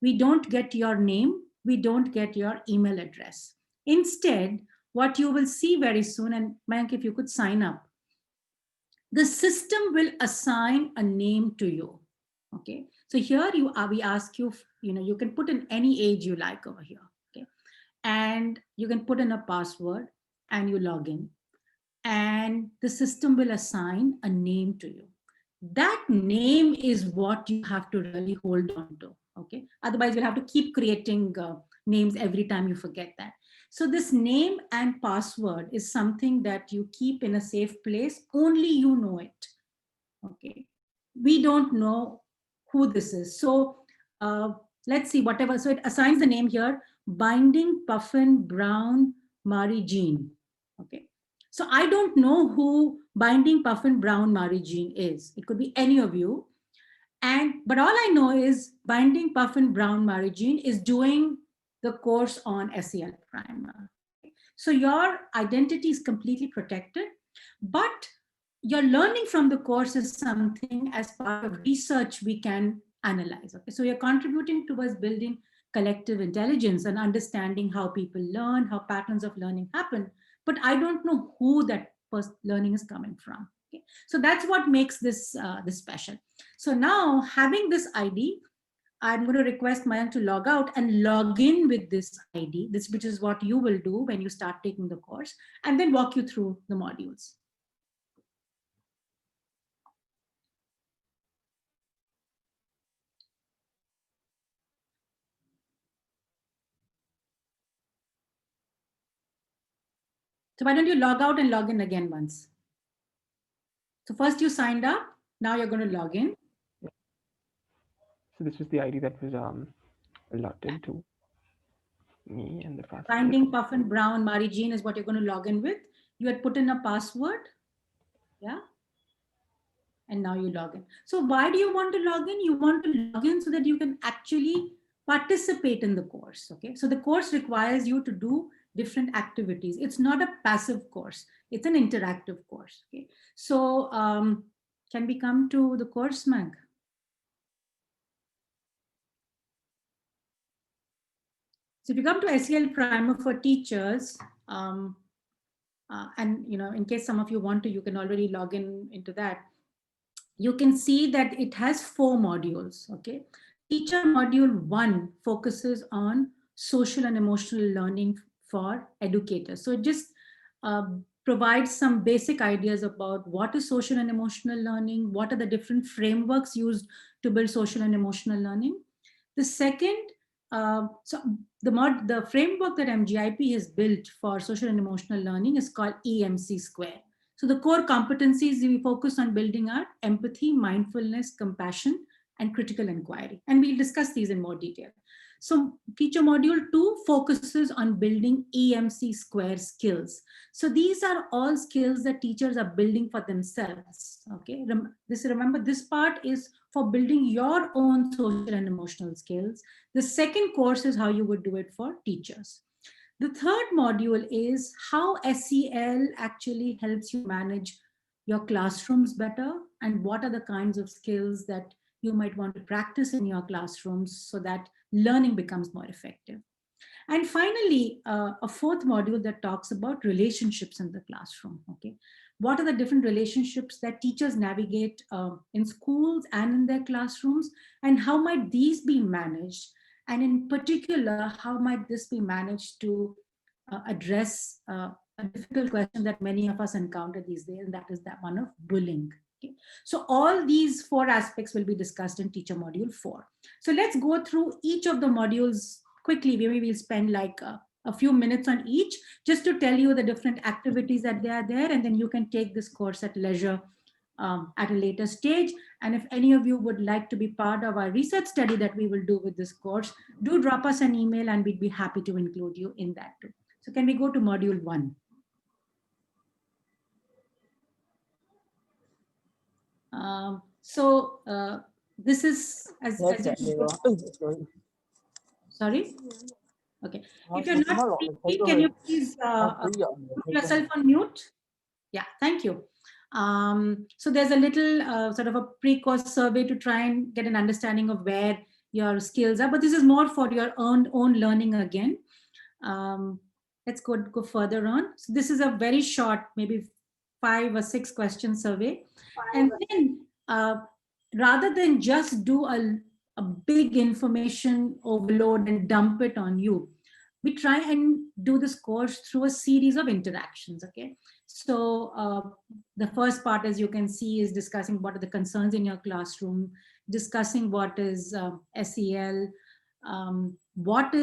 We don't get your name. We don't get your email address. Instead, what you will see very soon, and Mayank, if you could sign up, the system will assign a name to you. Okay. So here we ask you, you can put in any age you like over here. Okay. And you can put in a password and you log in. And the system will assign a name to you. That name is what you have to really hold on to. Okay. Otherwise, you'll have to keep creating names every time you forget that. So this name and password is something that you keep in a safe place. Only you know it. Okay. We don't know who this is. So let's see, whatever. So it assigns the name here, Binding Puffin Brown Marie Jean. Okay. So I don't know who Binding Puffin Brown Marie Jean is. It could be any of you. But all I know is Binding Puffin Brown Marie Jean is doing the course on SEL Primer. So your identity is completely protected, but your learning from the course is something as part of research we can analyze. Okay, so you're contributing towards building collective intelligence and understanding how people learn, how patterns of learning happen, but I don't know who that learning is coming from. Okay, so that's what makes this this special. So now, having this ID, I'm going to request Mayank to log out and log in with this ID, which is what you will do when you start taking the course, and then walk you through the modules. So why don't you log out and log in again once? So first you signed up, now you're going to log in. So this was the ID that was allotted to me and the password. Binding Puffin Brown Marie Jean is what you're going to log in with. You had put in a password. Yeah. And now you log in. So why do you want to log in? You want to log in so that you can actually participate in the course. Okay. So the course requires you to do different activities. It's not a passive course. It's an interactive course. Okay. So can we come to the course, Mag? So if you come to SEL Primer for Teachers, and in case some of you want to, you can already log in into that. you can see that it has 4 modules. Okay. Teacher module 1 focuses on social and emotional learning for educators. So it just provides some basic ideas about what is social and emotional learning, what are the different frameworks used to build social and emotional learning. The second, the framework that MGIP has built for social and emotional learning is called EMC Square. So the core competencies we focus on building are empathy, mindfulness, compassion, and critical inquiry. And we'll discuss these in more detail. So teacher module 2 focuses on building EMC Square skills. So these are all skills that teachers are building for themselves. Okay, remember this part is for building your own social and emotional skills. The second course is how you would do it for teachers. The third module is how SEL actually helps you manage your classrooms better, and what are the kinds of skills that you might want to practice in your classrooms so that learning becomes more effective. And finally, a fourth module that talks about relationships in the classroom. Okay, what are the different relationships that teachers navigate in schools and in their classrooms, and how might these be managed? And in particular, how might this be managed to address a difficult question that many of us encounter these days, and that is that one of bullying. Okay. So all these 4 aspects will be discussed in teacher module 4. So let's go through each of the modules quickly. Maybe we'll spend like a few minutes on each, just to tell you the different activities that they are there, and then you can take this course at leisure at a later stage. And if any of you would like to be part of our research study that we will do with this course, do drop us an email and we'd be happy to include you in that too. So can we go to module 1? This is as sorry. Okay. If you're not speaking, can you please put yourself on mute? Yeah, thank you. So there's a little sort of a pre-course survey to try and get an understanding of where your skills are, but this is more for your own learning again. Let's go further on. So this is a very short, maybe 5 or 6 question survey. And then rather than just do a big information overload and dump it on you, we try and do this course through a series of interactions. Okay. So the first part, as you can see, is discussing what are the concerns in your classroom, discussing what is SEL, what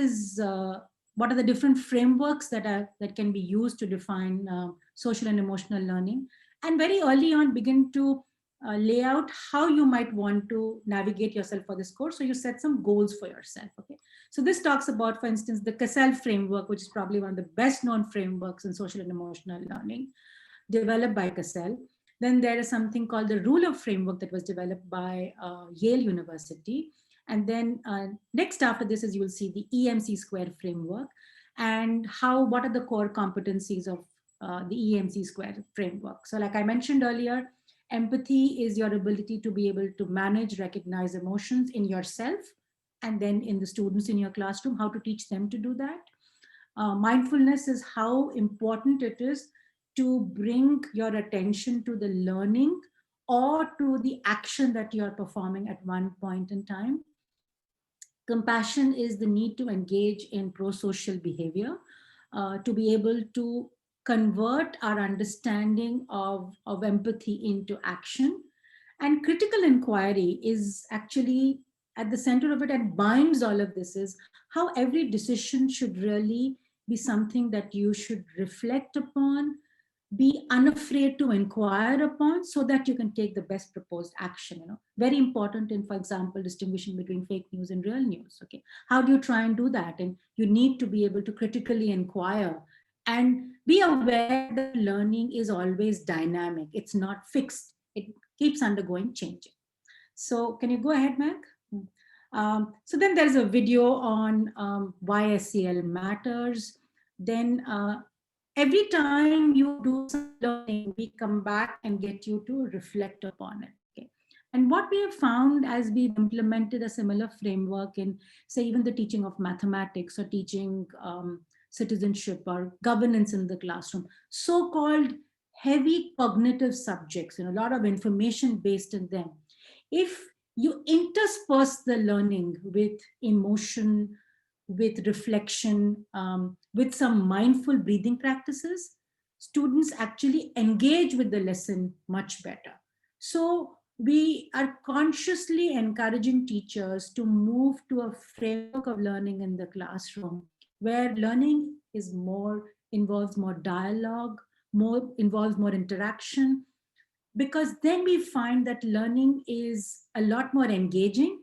are the different frameworks that can be used to define social and emotional learning, and very early on begin to lay out how you might want to navigate yourself for this course. So you set some goals for yourself. Okay. So this talks about, for instance, the CASEL framework, which is probably one of the best known frameworks in social and emotional learning, developed by CASEL. Then there is something called the Ruler framework that was developed by Yale University. And then next after this is you will see the EMC Square framework, and what are the core competencies of the EMC Square framework. So like I mentioned earlier, empathy is your ability to be able to manage, recognize emotions in yourself and then in the students in your classroom, how to teach them to do that. Mindfulness is how important it is to bring your attention to the learning or to the action that you're performing at one point in time. Compassion is the need to engage in pro-social behavior, to be able to convert our understanding of empathy into action. And critical inquiry is actually at the center of it, and binds all of this, is how every decision should really be something that you should reflect upon, be unafraid to inquire upon, so that you can take the best proposed action. Very important in, for example, distinguishing between fake news and real news. Okay, how do you try and do that? And you need to be able to critically inquire and be aware that learning is always dynamic. It's not fixed. It keeps undergoing changing. So can you go ahead, Mac? So then there's a video on why SEL matters. Then every time you do some learning, we come back and get you to reflect upon it. Okay. And what we have found as we've implemented a similar framework in, say, even the teaching of mathematics or teaching citizenship or governance in the classroom, so-called heavy cognitive subjects, a lot of information based in them. If you intersperse the learning with emotion, with reflection, with some mindful breathing practices, students actually engage with the lesson much better. So we are consciously encouraging teachers to move to a framework of learning in the classroom where learning is involves more dialogue, involves more interaction, because then we find that learning is a lot more engaging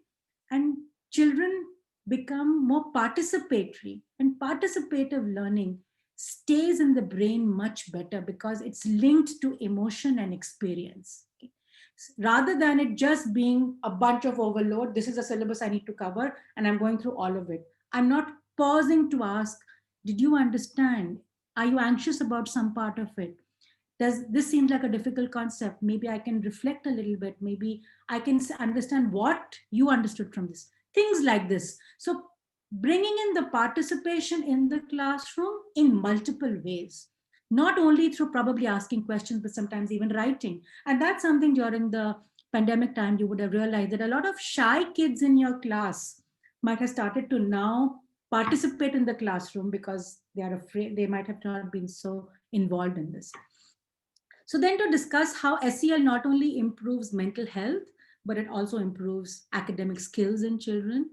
and children become more participatory, and participative learning stays in the brain much better because it's linked to emotion and experience. Okay. Rather than it just being a bunch of overload, this is a syllabus I need to cover and I'm going through all of it. I'm not pausing to ask, did you understand? Are you anxious about some part of it? Does this seem like a difficult concept? Maybe I can reflect a little bit. Maybe I can understand what you understood from this. Things like this. So bringing in the participation in the classroom in multiple ways, not only through probably asking questions, but sometimes even writing. And that's something during the pandemic time, you would have realized that a lot of shy kids in your class might have started to now participate in the classroom because they are afraid, they might have not been so involved in this. So then to discuss how SEL not only improves mental health, but it also improves academic skills in children,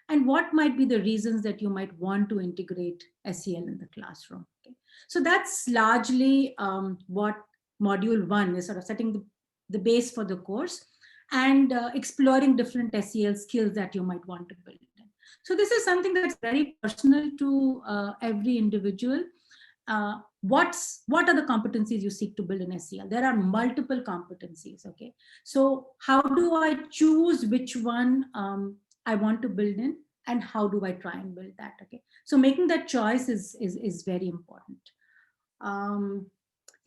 and what might be the reasons that you might want to integrate SEL in the classroom. Okay. So that's largely what module 1 is, sort of setting the base for the course and exploring different SEL skills that you might want to build. So this is something that's very personal to every individual. What are the competencies you seek to build in SEL? There are multiple competencies. Okay, so how do I choose which one I want to build in, and how do I try and build that? Okay, so making that choice is very important.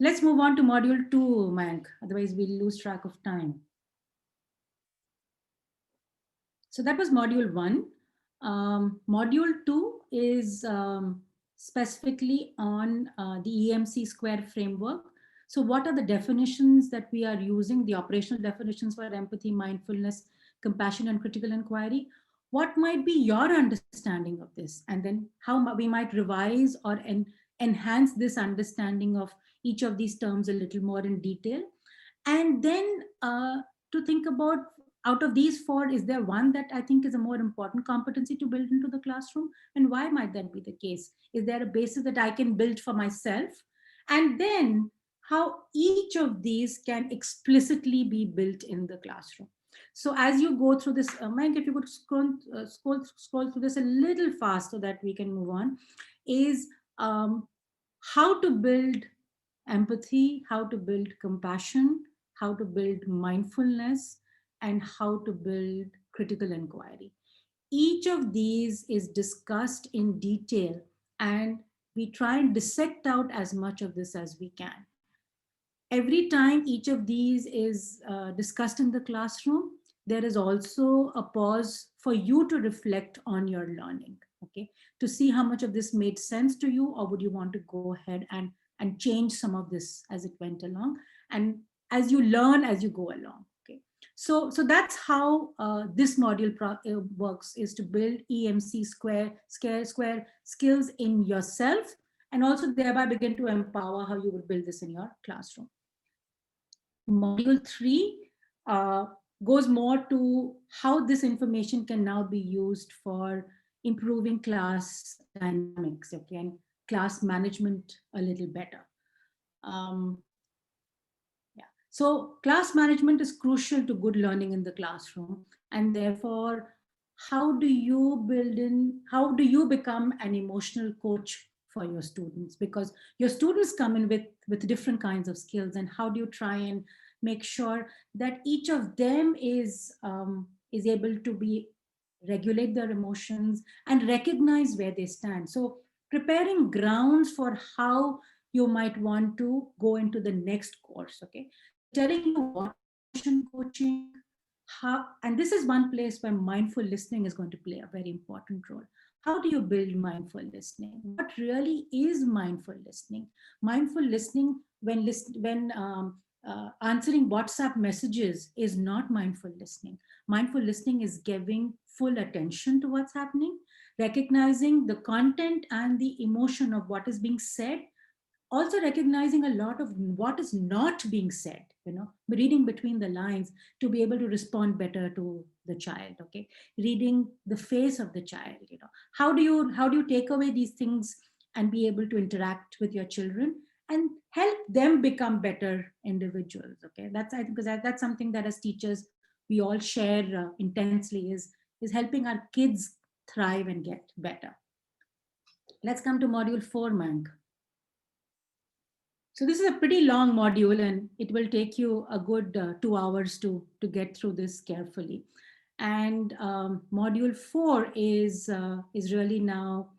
Let's move on to module 2, Mayank. Otherwise, we'll lose track of time. So that was module 1. Module 2 is specifically on the EMC square framework. So what are the definitions that we are using, the operational definitions for empathy, mindfulness, compassion, and critical inquiry? What might be your understanding of this? And then how we might revise or enhance this understanding of each of these terms a little more in detail. And then to think about, out of these 4, is there one that I think is a more important competency to build into the classroom? And why might that be the case? Is there a basis that I can build for myself? And then how each of these can explicitly be built in the classroom. So as you go through this, Mike, if you could scroll through this a little fast so that we can move on, is how to build empathy, how to build compassion, how to build mindfulness, and how to build critical inquiry. Each of these is discussed in detail, and we try and dissect out as much of this as we can. Every time each of these is discussed in the classroom, there is also a pause for you to reflect on your learning, okay? To see how much of this made sense to you, or would you want to go ahead and change some of this as it went along, and as you learn as you go along. Okay, so that's how this module works, is to build EMC square skills in yourself, and also thereby begin to empower how you would build this in your classroom. Module 3 goes more to how this information can now be used for improving class dynamics, okay, and class management a little better. So class management is crucial to good learning in the classroom, and therefore, how do you become an emotional coach for your students? Because your students come in with different kinds of skills, and how do you try and make sure that each of them is able to regulate their emotions and recognize where they stand? So preparing grounds for how you might want to go into the next course, okay? Telling you what emotion coaching, how, and this is one place where mindful listening is going to play a very important role. How do you build mindful listening? What really is mindful listening? Mindful listening when answering WhatsApp messages is not mindful listening. Mindful listening is giving full attention to what's happening, recognizing the content and the emotion of what is being said, also recognizing a lot of what is not being said, reading between the lines to be able to respond better to the child. Okay, reading the face of the child. How do you take away these things and be able to interact with your children and help them become better individuals. Okay, that's, I think, because that's something that as teachers we all share intensely, is helping our kids thrive and get better. Let's come to module 4, Mank. So this is a pretty long module, and it will take you a good 2 hours to get through this carefully. And module 4 is really now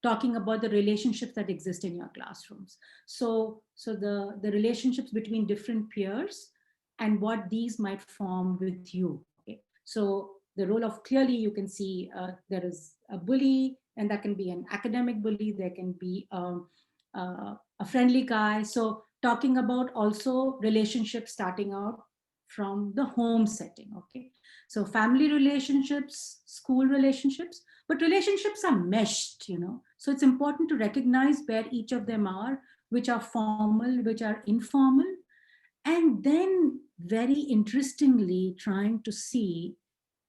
talking about the relationships that exist in your classrooms. So the relationships between different peers and what these might form with you. Okay. So the role of, clearly you can see there is a bully, and that can be an academic bully. There can be a friendly guy. So talking about also relationships starting out from the home setting. Okay. So family relationships, school relationships, but relationships are meshed, So it's important to recognize where each of them are, which are formal, which are informal. And then very interestingly, trying to see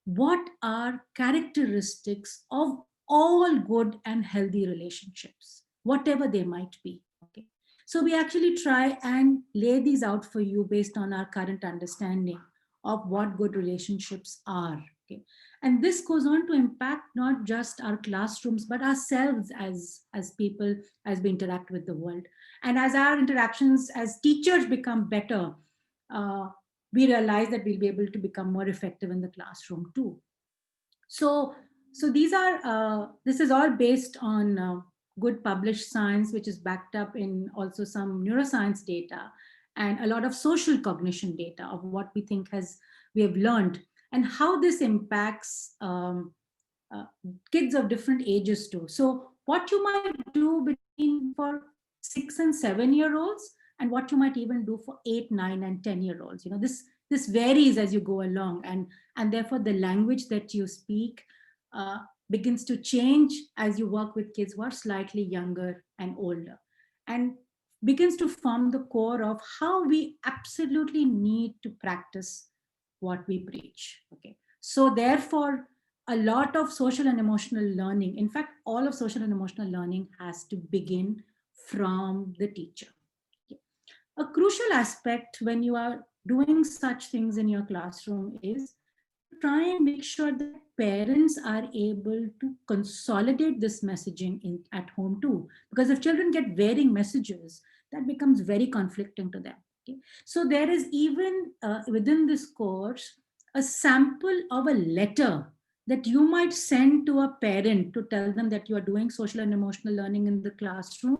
what are characteristics of all good and healthy relationships, whatever they might be. Okay. So we actually try and lay these out for you based on our current understanding of what good relationships are. Okay. And this goes on to impact not just our classrooms, but ourselves as people, as we interact with the world. And as our interactions as teachers become better, we realize that we'll be able to become more effective in the classroom too. So these are, this is all based on good published science, which is backed up in also some neuroscience data and a lot of social cognition data of what we think we have learned and how this impacts kids of different ages too. So what you might do between for 6 and 7-year-olds and what you might even do for 8, 9 and 10-year-olds. This varies as you go along, and therefore the language that you speak begins to change as you work with kids who are slightly younger and older, and begins to form the core of how we absolutely need to practice what we preach. Okay, so therefore a lot of social and emotional learning, in fact all of social and emotional learning, has to begin from the teacher. Okay. A crucial aspect when you are doing such things in your classroom is to try and make sure that parents are able to consolidate this messaging at home too. Because if children get varying messages, that becomes very conflicting to them. Okay? So there is even within this course, a sample of a letter that you might send to a parent to tell them that you are doing social and emotional learning in the classroom.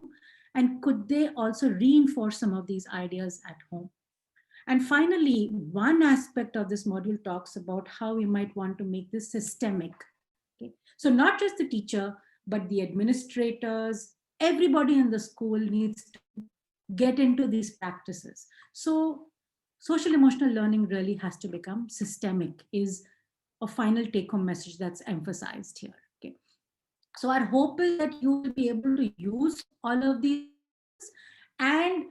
And could they also reinforce some of these ideas at home? And finally, one aspect of this module talks about how we might want to make this systemic. Okay? So not just the teacher, but the administrators, everybody in the school needs to get into these practices. So social emotional learning really has to become systemic, is a final take-home message that's emphasized here. Okay. So our hope is that you will be able to use all of these, and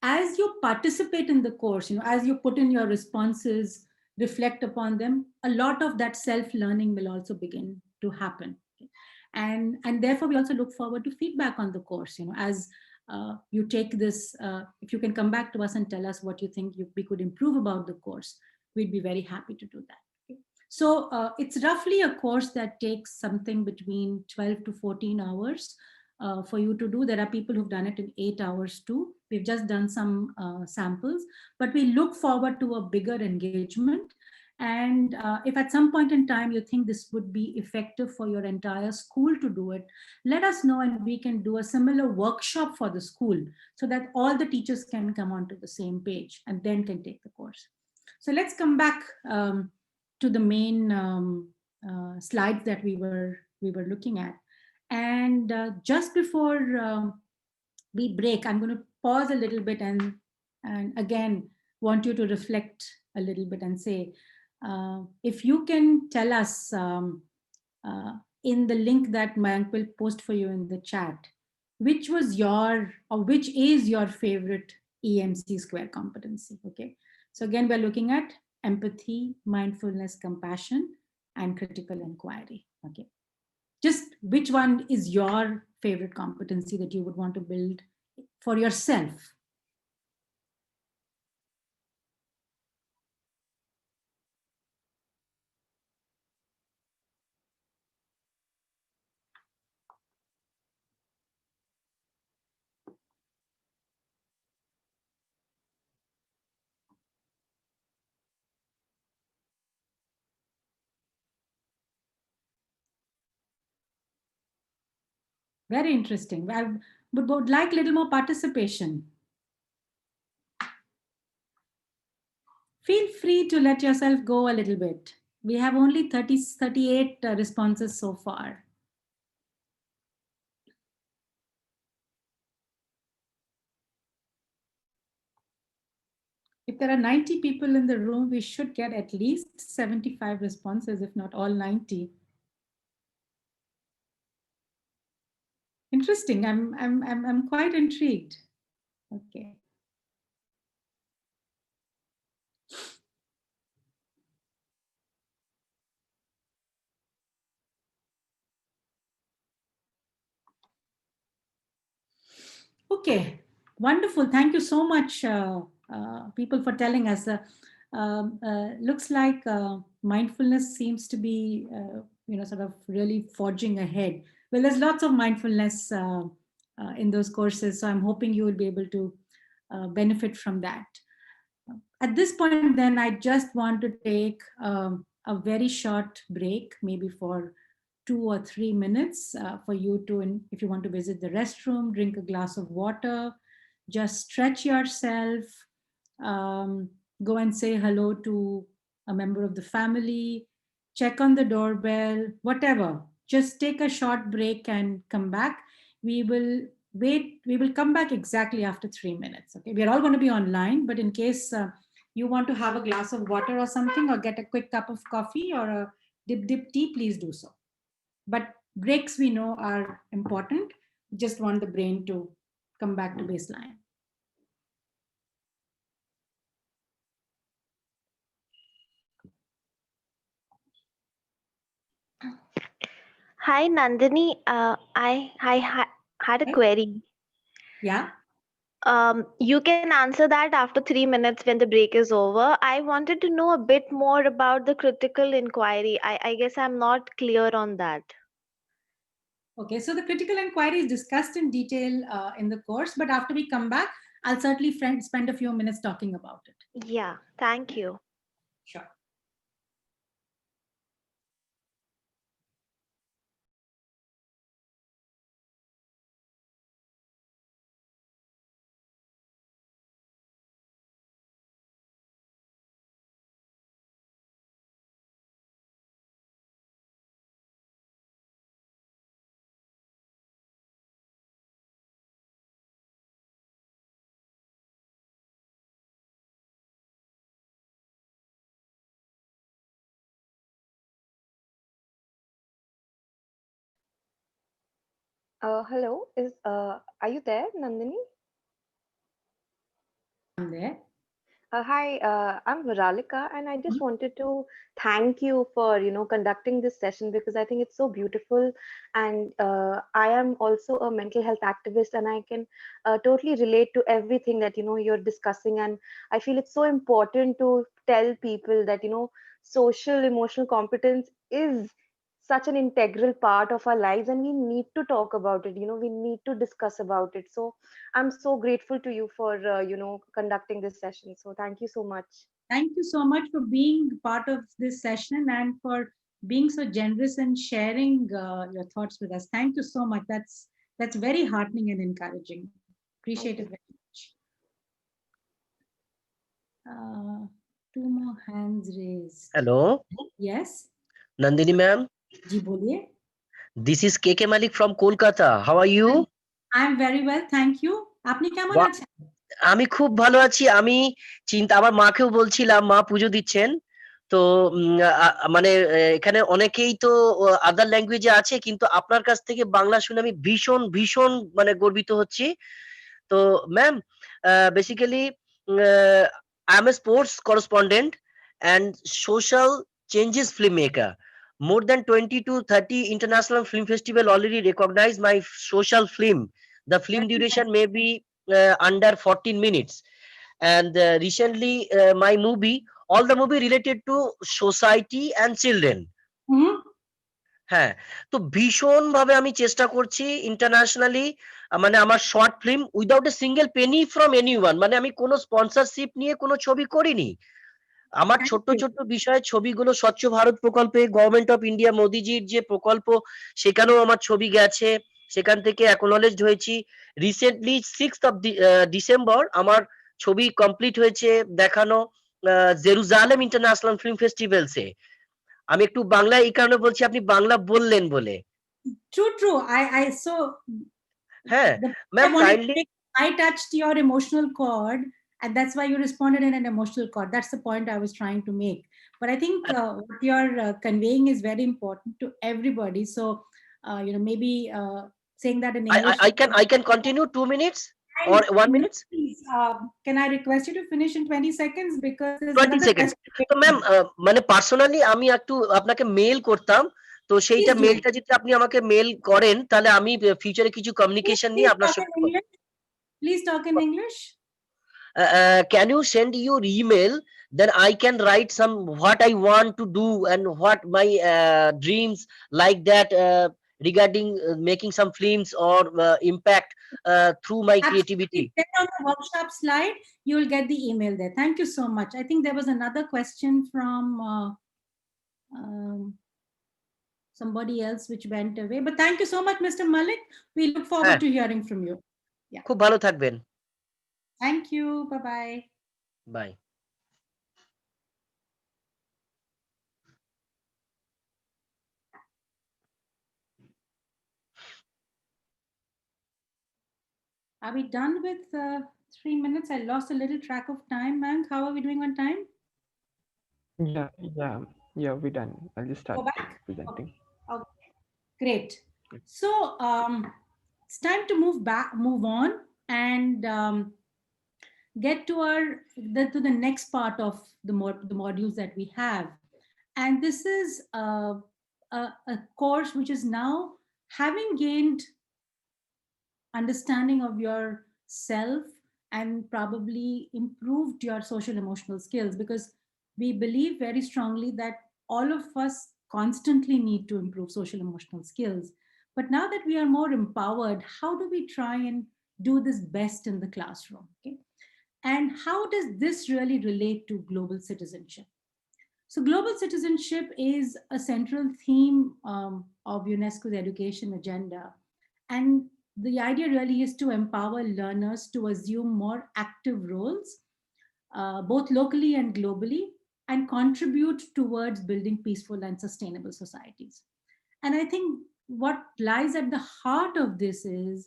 as you participate in the course, as you put in your responses, reflect upon them, a lot of that self-learning will also begin to happen. Okay. And therefore we also look forward to feedback on the course, as you take this, if you can come back to us and tell us what you think we could improve about the course, we'd be very happy to do that. Okay. So it's roughly a course that takes something between 12 to 14 hours for you to do. There are people who've done it in 8 hours too. We've just done some samples, but we look forward to a bigger engagement. And if at some point in time you think this would be effective for your entire school to do it, let us know and we can do a similar workshop for the school so that all the teachers can come onto the same page and then can take the course. So let's come back to the main slides that we were looking at. And just before we break, I'm going to pause a little bit and again want you to reflect a little bit and say, if you can tell us in the link that Mayank will post for you in the chat, which was your or which is your favorite EMC square competency. Okay, so again, we're looking at empathy, mindfulness, compassion, and critical inquiry. Okay, just which one is your favorite competency that you would want to build for yourself? Very interesting. I would like a little more participation. Feel free to let yourself go a little bit. We have only 38 responses so far. If there are 90 people in the room, we should get at least 75 responses, if not all 90. Interesting. I'm quite intrigued. Okay. Okay, wonderful. Thank you so much, people, for telling us. Looks like mindfulness seems to be, sort of really forging ahead. Well, there's lots of mindfulness in those courses, so I'm hoping you will be able to benefit from that. At this point, then, I just want to take a very short break, maybe for 2 or 3 minutes for you to, if you want to visit the restroom, drink a glass of water, just stretch yourself, go and say hello to a member of the family, check on the doorbell, whatever. Just take a short break and come back. We will wait. We will come back exactly after 3 minutes. Okay, we are all going to be online, but in case you want to have a glass of water or something, or get a quick cup of coffee or a dip tea, please do so. But breaks, we know, are important. Just want the brain to come back to baseline. Hi, Nandini. I had a query. Yeah. You can answer that after 3 minutes when the break is over. I wanted to know a bit more about the critical inquiry. I guess I'm not clear on that. Okay, so the critical inquiry is discussed in detail in the course, but after we come back, I'll certainly spend a few minutes talking about it. Yeah, thank you. Sure. Hello, are you there, Nandini? I'm there. Hi, I'm Viralika, and I just wanted to thank you for conducting this session, because I think it's so beautiful, and I am also a mental health activist, and I can totally relate to everything that you're discussing, and I feel it's so important to tell people that social emotional competence is such an integral part of our lives, and we need to talk about it. We need to discuss about it. So I'm so grateful to you for conducting this session. So thank you so much. Thank you so much for being part of this session and for being so generous and sharing your thoughts with us. Thank you so much. That's very heartening and encouraging. Appreciate it very much. 2 more hands raised. Hello. Yes. Nandini ma'am. जी बोलिए. This is KK Malik from Kolkata. How are you? I'm very well, thank you. আপনি কেমন Wha- আছেন? আমি খুব ভালো আছি। আমি আমার মাকেও বলছিলাম, মা পুজো দিচ্ছেন তো মানে এখানে অনেকেই তো আদার ল্যাঙ্গুয়েজে আছে, কিন্তু আপনার কাছ থেকে বাংলা শুনে আমি ভীষণ ভীষণ মানে গর্বিত হচ্ছি। তো ma'am, basically I M A sports correspondent and social changes film maker. More than 20 to 30 international film festival already recognize my social film. The film Very duration may be under 14 minutes. And recently, my movie, all the movie related to society and children. হুম, হ্যাঁ, তো ভীষণ ভাবে আমি চেষ্টা করছি internationally, মানে আমার short film without a single Penney from anyone, মানে আমি কোনো স্পন্সরশিপ নিয়ে কোনো ছবি করিনি। আমার thank ছোট্ট you. ছোট্ট বিষয়ে ছবিগুলো স্বচ্ছ ভারত প্রকল্পে, গভর্নমেন্ট অফ ইন্ডিয়া মোদিজির যে প্রকল্প, সেখানেও আমার ছবি গেছে, সেখান থেকে অ্যাকনোলেজড হয়েছি। রিসেন্টলি 6th অফ ডিসেম্বর আমার ছবি কমপ্লিট হয়েছে দেখানো জেরুজালেম ইন্টারন্যাশনাল ফিল্ম ফেস্টিভ্যালসে। আমি একটু বাংলা এই কারণে বলছি, আপনি বাংলা বললেন বলে। True. I so হ্যাঁ the ma'am, I wanted to kindly make, I touched your emotional chord, and that's why you responded in an emotional chord. That's the point I was trying to make. But I think what you're conveying is very important to everybody. So, maybe saying that in English. I can continue 2 minutes or 1 minute. Please, can I request you to finish in 20 seconds because there's 20 another seconds. question. তো ma'am, মানে personally আমি একটু আপনাকে mail করতাম, তো সেইটা Please do. মেলটা যদি আপনি আমাকে মেল করেন, তাহলে আমি ফিউচারে কিছু কমিউনিকেশন নিয়ে Please আপনার talk in সঙ্গে। English. Please talk in English. Can you send your email, then I can write some what I want to do and what my dreams like that, regarding making some films or impact through my creativity. Absolutely. Then on the workshop slide, you will get the email there. Thank you so much. I think there was another question from somebody else which went away. But thank you so much, Mr. Malik. We look forward to hearing from you. খুব ভালো থাকবেন। Thank you. Bye-bye. Bye. Are we done with 3 minutes? I lost a little track of time, Mank. How are we doing on time? Yeah, we're done. I'll just start Go back? presenting. Okay. Great. So it's time to move on and get to the next part of the modules that we have. And this is a course which is now, having gained understanding of yourself and probably improved your social emotional skills, because we believe very strongly that all of us constantly need to improve social emotional skills. But now that we are more empowered, how do we try and do this best in the classroom? Okay? And how does this really relate to global citizenship? So global citizenship is a central theme of UNESCO's education agenda. And the idea really is to empower learners to assume more active roles, both locally and globally, and contribute towards building peaceful and sustainable societies. And I think what lies at the heart of this is,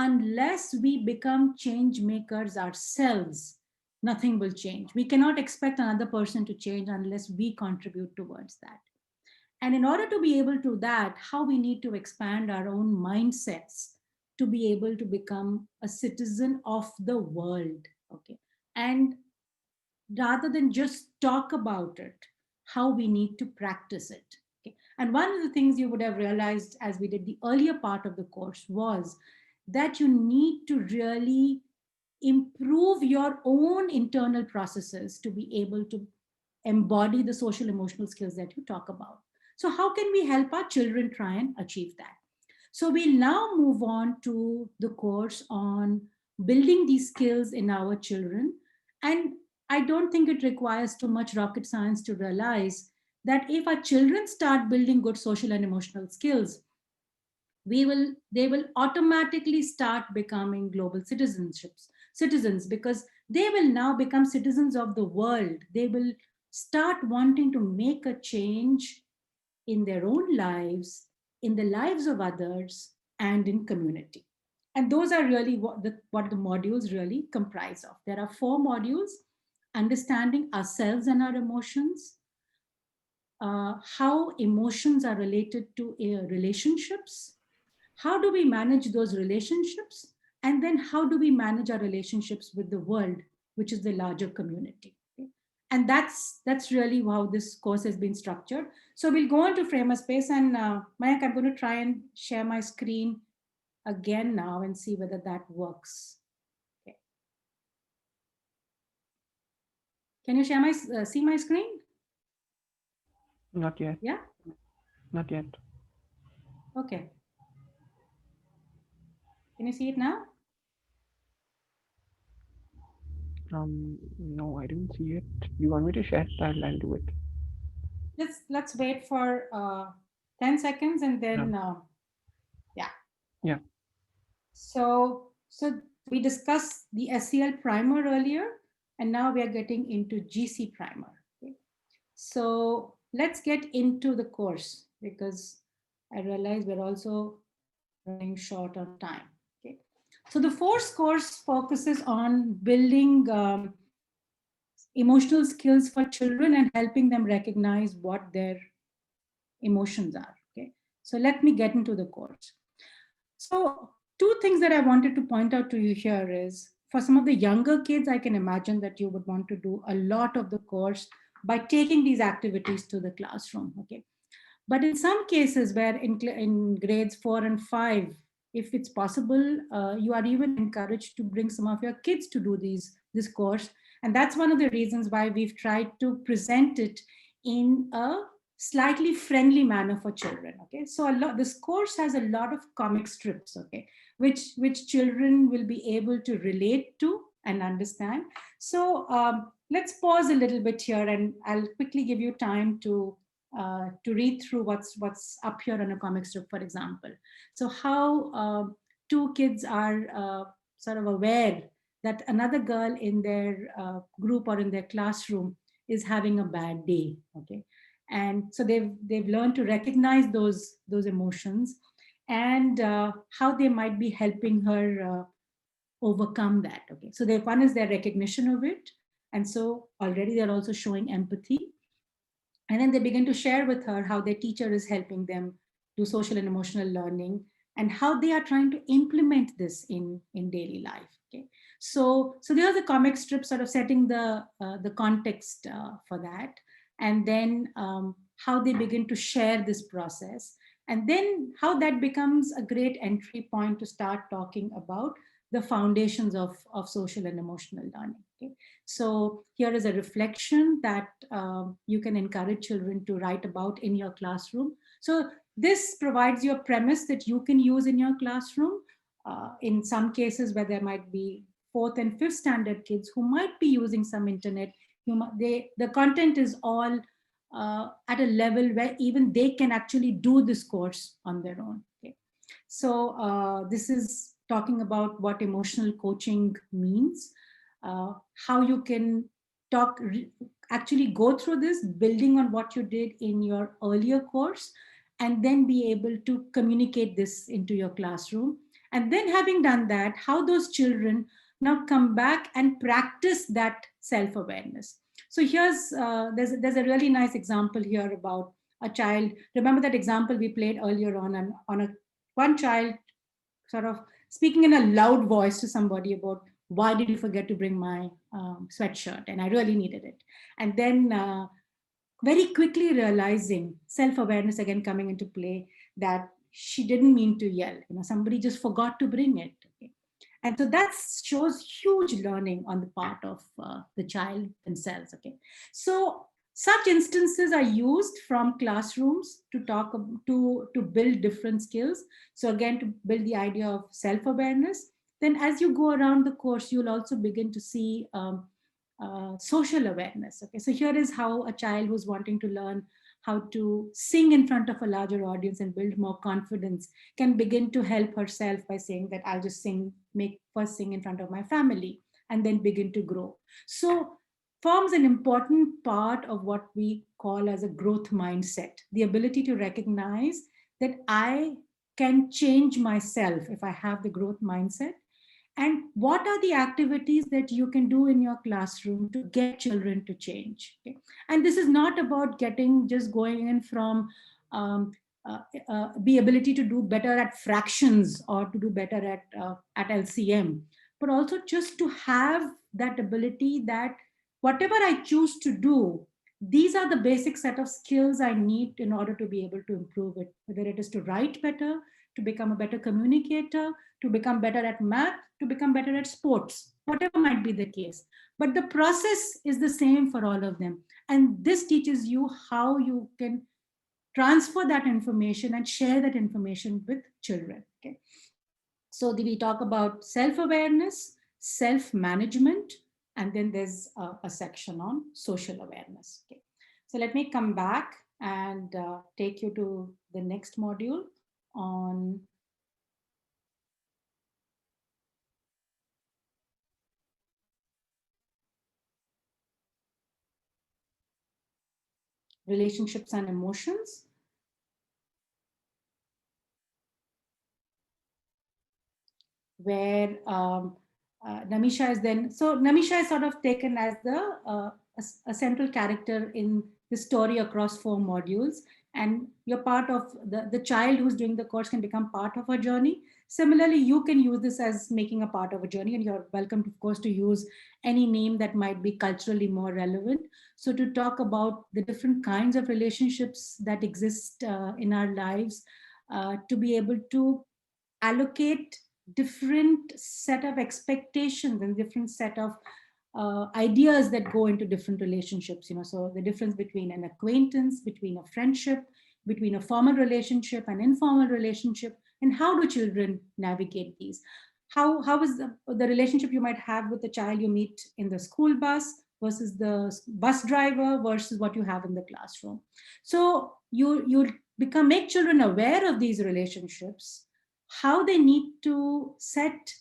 unless we become change makers ourselves, nothing will change. We cannot expect another person to change unless we contribute towards that. And in order to be able to do that, how we need to expand our own mindsets to be able to become a citizen of the world. Okay. And rather than just talk about it, how we need to practice it. Okay. And one of the things you would have realized as we did the earlier part of the course was that you need to really improve your own internal processes to be able to embody the social emotional skills that you talk about. So how can we help our children try and achieve that? So we'll now move on to the course on building these skills in our children. And I don't think it requires too much rocket science to realize that if our children start building good social and emotional skills, they will automatically start becoming global citizens, because they will now become citizens of the world. They will start wanting to make a change in their own lives in the lives of others, and in community. And those are really what the modules really comprise of. There are 4 modules: understanding ourselves and our emotions, how emotions are related to relationships, how do we manage those relationships, and then how do we manage our relationships with the world, which is the larger community. Okay? And that's really how this course has been structured. So we'll go into Frame a Space, and Mayank, I'm going to try and share my screen again now and see whether that works. Okay. Can you share my see my screen? Not yet. Yeah. Not yet. Okay. Can you see it now? No, I didn't see it. You want me to share it? I'll do it. Let's wait for 10 seconds and then Yeah. So we discussed the SEL primer earlier, and now we are getting into GC primer. Okay? So let's get into the course, because I realize we're also running short on time. Okay. So the FORCE course focuses on building emotional skills for children and helping them recognize what their emotions are. Okay. So let me get into the course. So 2 things that I wanted to point out to you here is, for some of the younger kids, I can imagine that you would want to do a lot of the course by taking these activities to the classroom. Okay. But in some cases where in grades 4 and 5, if it's possible, you are even encouraged to bring some of your kids to do this course. And that's one of the reasons why we've tried to present it in a slightly friendly manner for children. Okay, so this course has a lot of comic strips, okay, which children will be able to relate to and understand. So let's pause a little bit here, and I'll quickly give you time to read through what's up here on a comic strip, for example. So how 2 kids are sort of aware that another girl in their group or in their classroom is having a bad day. Okay, and so they've learned to recognize those emotions, and how they might be helping her overcome that. Okay, so one is their recognition of it, and so already they're also showing empathy. And then they begin to share with her how their teacher is helping them do social and emotional learning, and how they are trying to implement this in daily life. Okay, so there's a comic strip sort of setting the context for that, and then how they begin to share this process, and then how that becomes a great entry point to start talking about the foundations of social and emotional learning. Okay, so here is a reflection that you can encourage children to write about in your classroom. So this provides you a premise that you can use in your classroom. In some cases where there might be 4th and 5th standard kids who might be using some internet, the content is all at a level where even they can actually do this course on their own. Okay. So this is talking about what emotional coaching means, how you can actually go through this, building on what you did in your earlier course, and then be able to communicate this into your classroom. And then having done that, how those children now come back and practice that self-awareness. So here's, there's a really nice example here about a child. Remember that example we played earlier on one child sort of speaking in a loud voice to somebody about, why did you forget to bring my sweatshirt? And I really needed it. And then very quickly realizing, self-awareness again coming into play, that she didn't mean to yell. Somebody just forgot to bring it. Okay? And so that shows huge learning on the part of the child themselves. Okay, so such instances are used from classrooms to build different skills. So again, to build the idea of self-awareness. Then as you go around the course, you'll also begin to see social awareness. Okay, so here is how a child who's wanting to learn how to sing in front of a larger audience and build more confidence can begin to help herself by saying that I'll just first sing in front of my family, and then begin to grow. So forms an important part of what we call as a growth mindset, the ability to recognize that I can change myself if I have the growth mindset. And what are the activities that you can do in your classroom to get children to change? Okay? And this is not about just going in from the ability to do better at fractions or to do better at LCM, but also just to have that ability that whatever I choose to do, these are the basic set of skills I need in order to be able to improve it, whether it is to write better, to become a better communicator, to become better at math, to become better at sports, whatever might be the case. But the process is the same for all of them. And this teaches you how you can transfer that information and share that information with children. Okay. So we talk about self-awareness, self-management, and then there's a section on social awareness. Okay. So let me come back and take you to the next module on relationships and emotions. Where Namisha is then, so Namisha is sort of taken as a central character in the story across 4 modules, and you're part of the child who's doing the course can become part of a journey. Similarly, you can use this as making a part of a journey, and you're welcome, of course, to use any name that might be culturally more relevant. So to talk about the different kinds of relationships that exist in our lives, to be able to allocate different set of expectations and different set of ideas that go into different relationships, so the difference between an acquaintance, between a friendship, between a formal relationship and informal relationship, and how do children navigate these? How is the relationship you might have with the child you meet in the school bus versus the bus driver versus what you have in the classroom? So you make children aware of these relationships, how they need to set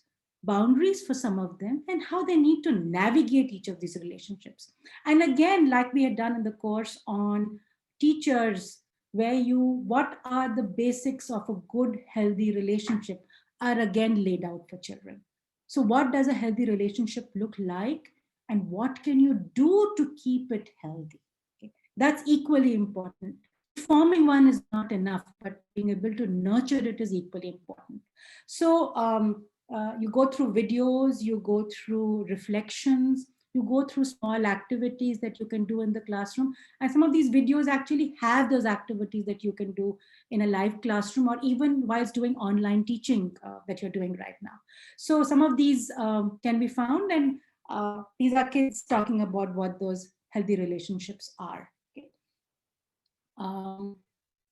boundaries for some of them, and how they need to navigate each of these relationships. And again, like we had done in the course on teachers, where what are the basics of a good, healthy relationship are again laid out for children. So what does a healthy relationship look like, and what can you do to keep it healthy? Okay. That's equally important. Forming one is not enough, but being able to nurture it is equally important. So you go through videos, you go through reflections, you go through small activities that you can do in the classroom. And some of these videos actually have those activities that you can do in a live classroom, or even whilst doing online teaching that you're doing right now. So some of these can be found, and these are kids talking about what those healthy relationships are.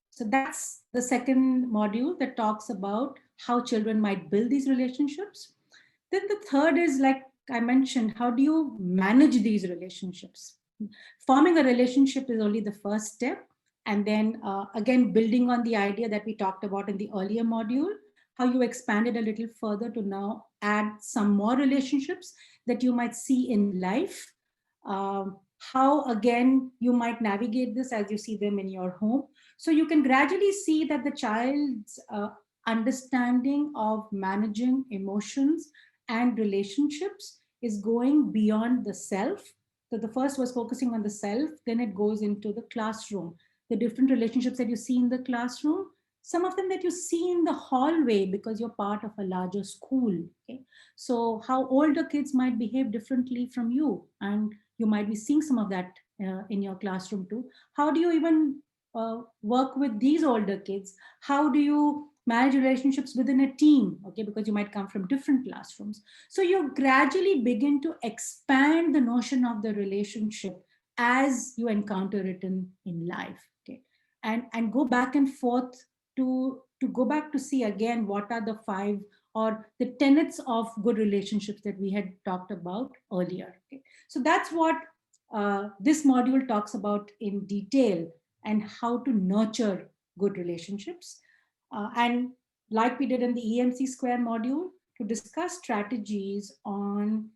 So that's the second module that talks about how children might build these relationships. Then the third is, like I mentioned, how do you manage these relationships? Forming a relationship is only the first step. And then again, building on the idea that we talked about in the earlier module, how you expanded a little further to now add some more relationships that you might see in life. How again you might navigate this as you see them in your home. So you can gradually see that the child's understanding of managing emotions and relationships is going beyond the self. So the first was focusing on the self, then it goes into the classroom. The different relationships that you see in the classroom, some of them that you see in the hallway because you're part of a larger school. Okay? So how older kids might behave differently from you, and you might be seeing some of that in your classroom too. How do you even work with these older kids? How do you manage relationships within a team? Okay, because you might come from different classrooms. So you gradually begin to expand the notion of the relationship as you encounter it in life. Okay, and go back and forth to go back to see again what are the 5 or the tenets of good relationships that we had talked about earlier. Okay? So that's what this module talks about in detail, and how to nurture good relationships. And like we did in the EMC Square module, to discuss strategies on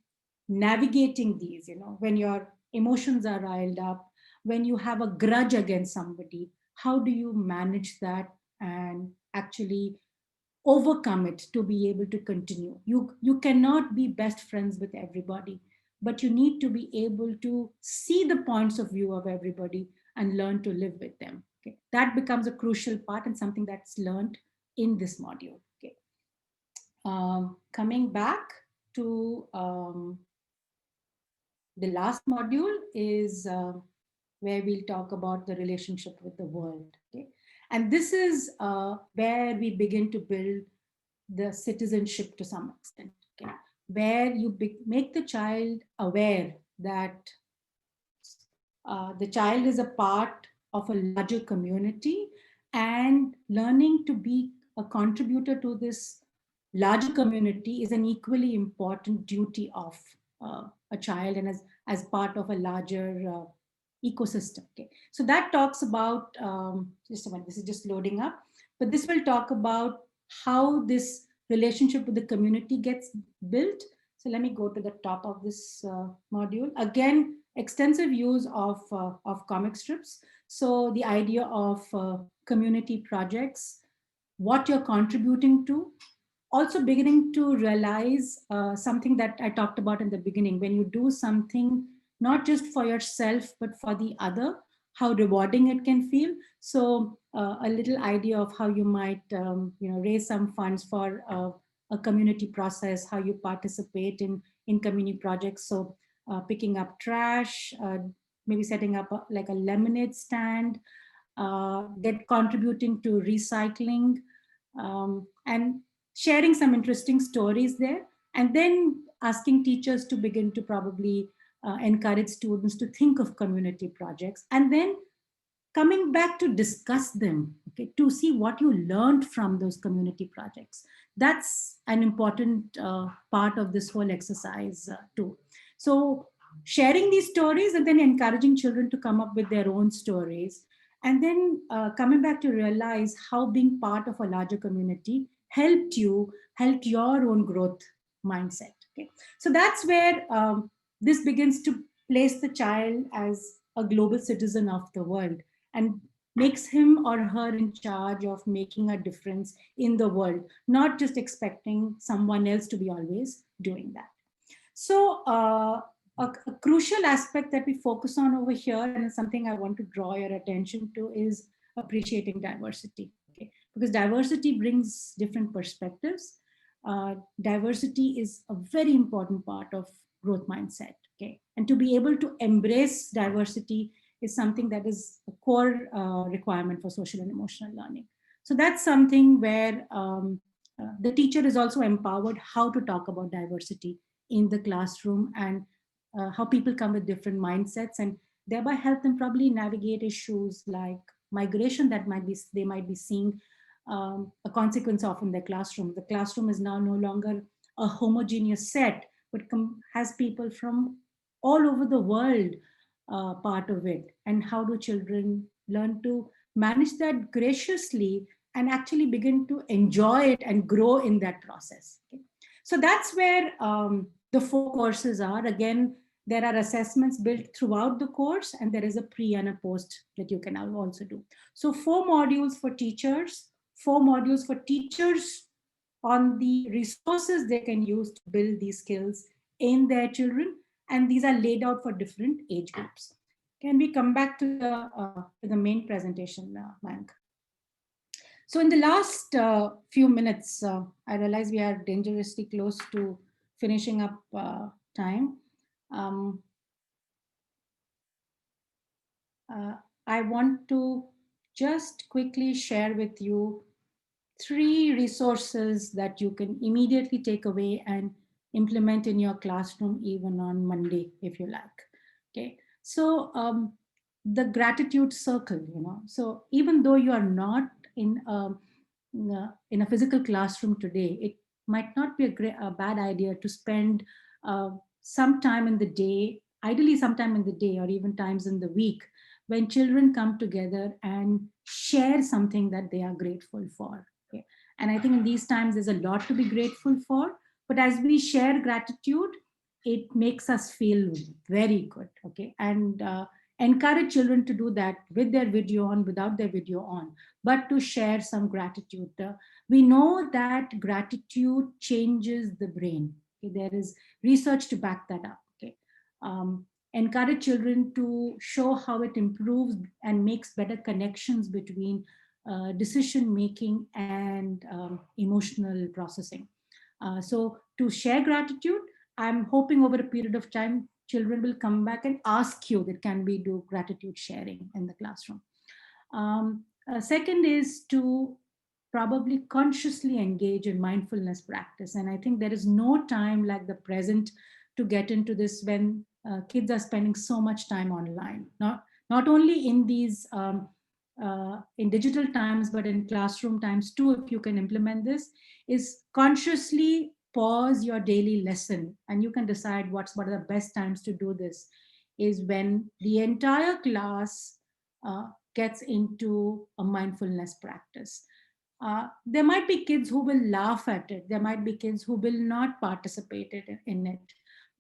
navigating these, when your emotions are riled up, when you have a grudge against somebody, how do you manage that and actually overcome it to be able to continue. You cannot be best friends with everybody, but you need to be able to see the points of view of everybody and learn to live with them. Okay, that becomes a crucial part and something that's learned in this module. Okay, coming back to the last module is where we'll talk about the relationship with the world. Okay, and this is where we begin to build the citizenship to some extent. Okay, where you make the child aware that the child is a part of a larger community, and learning to be a contributor to this larger community is an equally important duty of a child and as part of a larger ecosystem. Okay, so that talks about just a minute, this is just loading up, but this will talk about how this relationship with the community gets built. So let me go to the top of this module. Again, extensive use of comic strips. So the idea of community projects, what you're contributing to, also beginning to realize something that I talked about in the beginning, when you do something not just for yourself, but for the other, how rewarding it can feel. So a little idea of how you might raise some funds for a community process, how you participate in community projects. So picking up trash, maybe setting up like a lemonade stand, contributing to recycling, and sharing some interesting stories there, and then asking teachers to begin to probably encourage students to think of community projects, and then coming back to discuss them, okay, to see what you learned from those community projects. That's an important part of this whole exercise too. So sharing these stories and then encouraging children to come up with their own stories, and then coming back to realize how being part of a larger community helped your own growth mindset. Okay, so that's where this begins to place the child as a global citizen of the world and makes him or her in charge of making a difference in the world, not just expecting someone else to be always doing that. So a crucial aspect that we focus on over here, and something I want to draw your attention to, is appreciating diversity. Okay? Because diversity brings different perspectives. Diversity is a very important part of growth mindset. Okay? And to be able to embrace diversity is something that is a core requirement for social and emotional learning. So that's something where the teacher is also empowered how to talk about diversity in the classroom, and how people come with different mindsets, and thereby help them probably navigate issues like migration that they might be seeing a consequence of in their classroom. The classroom is now no longer a homogeneous set, but has people from all over the world part of it. And how do children learn to manage that graciously and actually begin to enjoy it and grow in that process? Okay? So that's where the 4 courses are. Again, there are assessments built throughout the course, and there is a pre and a post that you can also do. So 4 modules for teachers, 4 modules for teachers on the resources they can use to build these skills in their children. And these are laid out for different age groups. Can we come back to the main presentation, Mayank? So in the last few minutes, I realize we are dangerously close to finishing up time. I want to just quickly share with you 3 resources that you can immediately take away and implement in your classroom even on Monday, if you like. Okay, so the gratitude circle, so even though you are not in a physical classroom today, it might not be a bad idea to spend some time in the day, ideally sometime in the day or even times in the week, when children come together and share something that they are grateful for. Okay? And I think in these times, there's a lot to be grateful for, but as we share gratitude, it makes us feel very good. Okay, and encourage children to do that with their video on, without their video on, but to share some gratitude. We know that gratitude changes the brain. Okay? There is research to back that up. Okay? Encourage children to show how it improves and makes better connections between decision making and emotional processing. So to share gratitude, I'm hoping over a period of time, children will come back and ask you that can we do gratitude sharing in the classroom. Second is to probably consciously engage in mindfulness practice. And I think there is no time like the present to get into this when kids are spending so much time online, not only in these in digital times, but in classroom times too. If you can implement this, is consciously pause your daily lesson, and you can decide what are the best times to do this, is when the entire class gets into a mindfulness practice. There might be kids who will laugh at it. There might be kids who will not participate in it.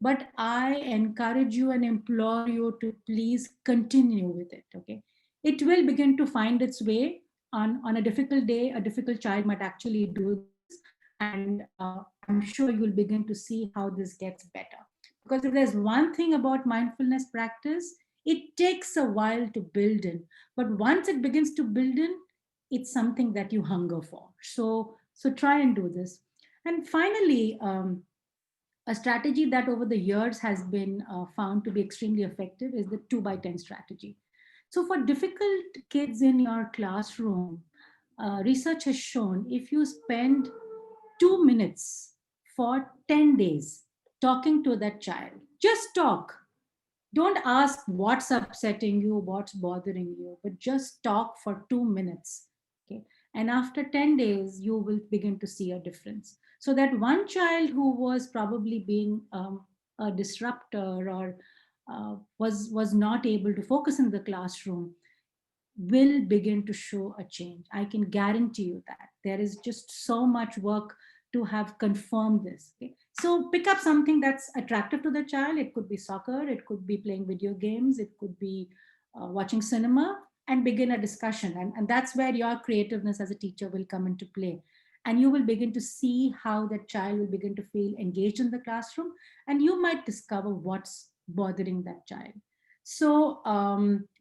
But I encourage you and implore you to please continue with it, okay? It will begin to find its way. On a difficult day, a difficult child might actually do this. And I'm sure you'll begin to see how this gets better. Because if there's one thing about mindfulness practice, it takes a while to build in. But once it begins to build in, it's something that you hunger for. So try and do this. And finally, a strategy that over the years has been found to be extremely effective is the 2x10 strategy. So for difficult kids in your classroom, research has shown if you spend 2 minutes for 10 days talking to that child, just talk. Don't ask what's upsetting you, what's bothering you, but just talk for 2 minutes. Okay. And after 10 days, you will begin to see a difference. So that one child who was probably being a disruptor or was not able to focus in the classroom will begin to show a change. I can guarantee you that. There is just so much work to have confirmed this. Okay? So pick up something that's attractive to the child. It could be soccer, it could be playing video games, it could be watching cinema, and begin a discussion. And that's where your creativeness as a teacher will come into play. And you will begin to see how that child will begin to feel engaged in the classroom, and you might discover what's bothering that child. So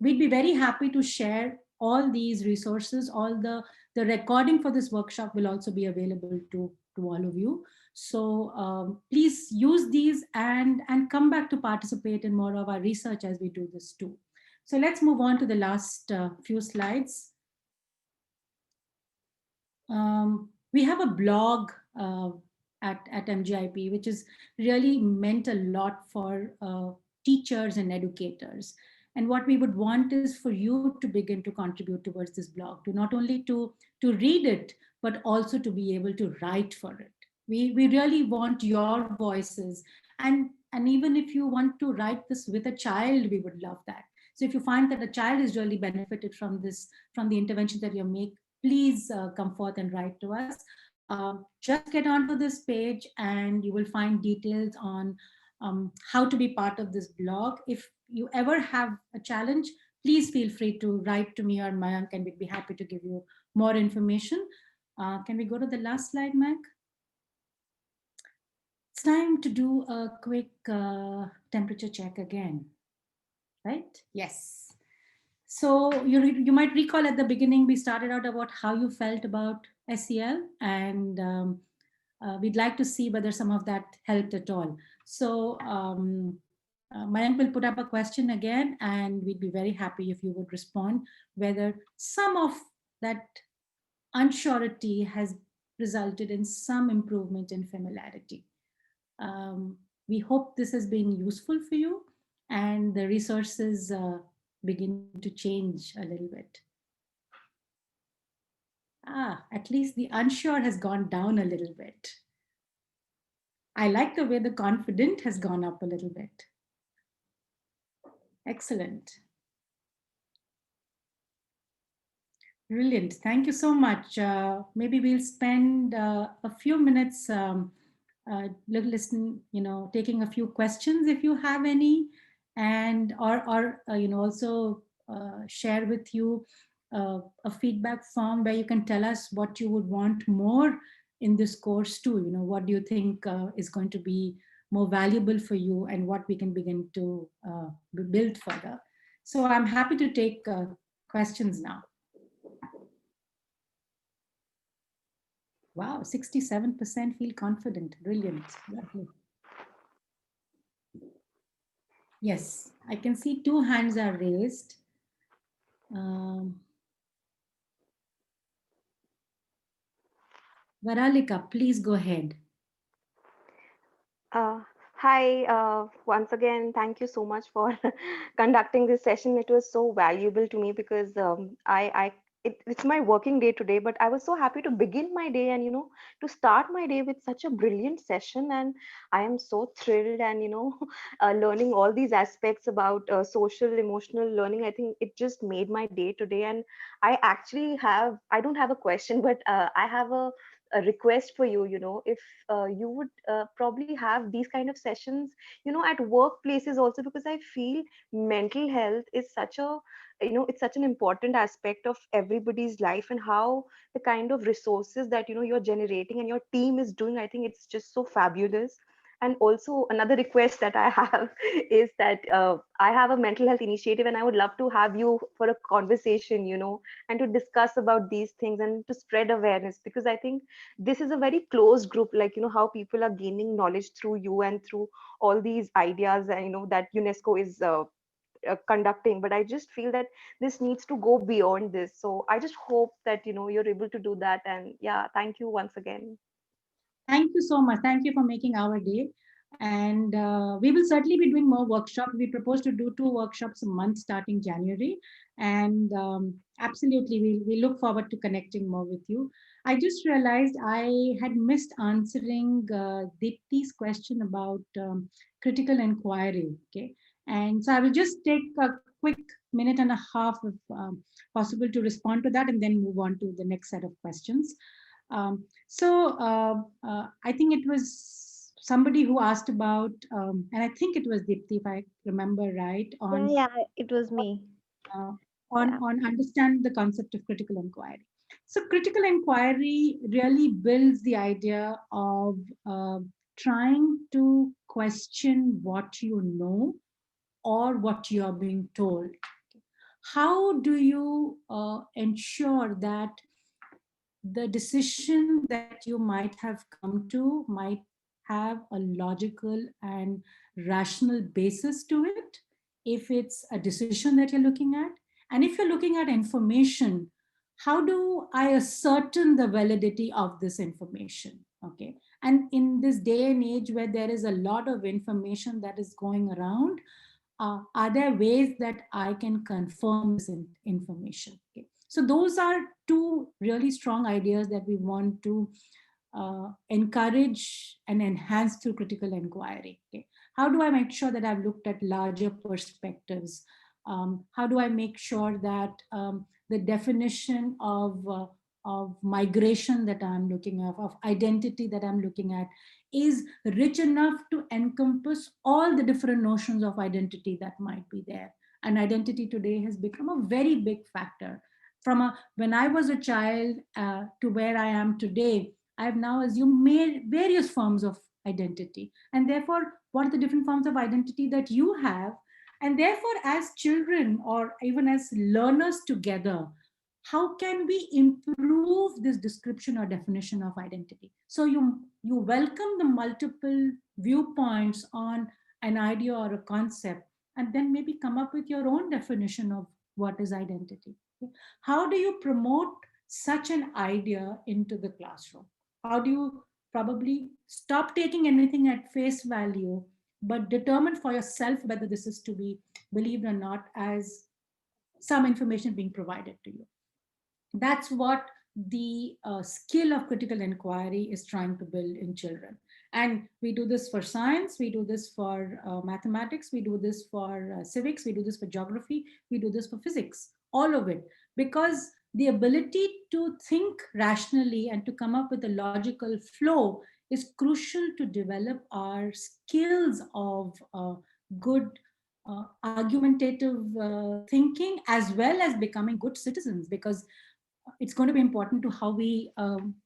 we'd be very happy to share all these resources. All the recording for this workshop will also be available to all of you. So please use these and come back to participate in more of our research as we do this too. So let's move on to the last few slides. We have a blog at MGIP, which is really meant a lot for teachers and educators. And what we would want is for you to begin to contribute towards this blog, to not only to read it, but also to be able to write for it. We really want your voices. And even if you want to write this with a child, we would love that. So if you find that a child is really benefited from this, from the intervention that you make, please come forth and write to us. Just get onto this page and you will find details on how to be part of this blog. If you ever have a challenge, please feel free to write to me or Mayank, and we'd be happy to give you more information. Can we go to the last slide, Mayank? It's time to do a quick temperature check again, right? Yes. So you might recall at the beginning, we started out about how you felt about SEL, and we'd like to see whether some of that helped at all. So Mayank will put up a question again, and we'd be very happy if you would respond whether some of that unsurety has resulted in some improvement in familiarity. We hope this has been useful for you and the resources begin to change a little bit. At least the unsure has gone down a little bit. I like the way the confident has gone up a little bit. Excellent. Brilliant. Thank you so much. Maybe we'll spend a few minutes taking a few questions if you have any, and or also share with you a feedback form where you can tell us what you would want more in this course too. What do you think is going to be more valuable for you, and what we can begin to build further. So I'm happy to take questions now. Wow, 67% feel confident. Brilliant. Lovely. Yes, I can see 2 hands are raised. Varalika, please go ahead. Hi, once again, thank you so much for conducting this session. It was so valuable to me because it's my working day today, but I was so happy to begin my day and, to start my day with such a brilliant session. And I am so thrilled and, learning all these aspects about social, emotional learning. I think it just made my day today. And I don't have a question, but I have a request for you, if you would probably have these kind of sessions, at workplaces also, because I feel mental health is such a, it's such an important aspect of everybody's life, and how the kind of resources that, you're generating and your team is doing, I think it's just so fabulous. And also another request that I have is that I have a mental health initiative, and I would love to have you for a conversation, and to discuss about these things and to spread awareness, because I think this is a very closed group, like, how people are gaining knowledge through you and through all these ideas, that UNESCO is conducting. But I just feel that this needs to go beyond this. So I just hope that, you're able to do that. And yeah, thank you once again. Thank you so much. Thank you for making our day. And we will certainly be doing more workshops. We propose to do 2 workshops a month starting January. And absolutely, we look forward to connecting more with you. I just realized I had missed answering Deepti's question about critical inquiry. Okay. And so I will just take a quick minute and a half if possible to respond to that, and then move on to the next set of questions. I think it was somebody who asked about, and I think it was Deepti, if I remember right, on Yeah, it was me. On understand the concept of critical inquiry. So critical inquiry really builds the idea of trying to question what you know or what you are being told. How do you ensure that the decision that you might have come to might have a logical and rational basis to it, if it's a decision that you're looking at? And if you're looking at information, how do I ascertain the validity of this information? Okay. And in this day and age where there is a lot of information that is going around, are there ways that I can confirm this information? Okay. So those are 2 really strong ideas that we want to encourage and enhance through critical inquiry. Okay. How do I make sure that I've looked at larger perspectives? How do I make sure that the definition of migration that I'm looking at, of identity that I'm looking at, is rich enough to encompass all the different notions of identity that might be there? And identity today has become a very big factor. From when I was a child to where I am today, I have now assumed various forms of identity. And therefore, what are the different forms of identity that you have? And therefore, as children or even as learners together, how can we improve this description or definition of identity? So you welcome the multiple viewpoints on an idea or a concept, and then maybe come up with your own definition of what is identity. How do you promote such an idea into the classroom? How do you probably stop taking anything at face value, but determine for yourself whether this is to be believed or not, as some information being provided to you? That's what the skill of critical inquiry is trying to build in children. And we do this for science, we do this for mathematics, we do this for civics, we do this for geography, we do this for physics, all of it. Because the ability to think rationally and to come up with a logical flow is crucial to develop our skills of good argumentative thinking, as well as becoming good citizens, because it's going to be important to how we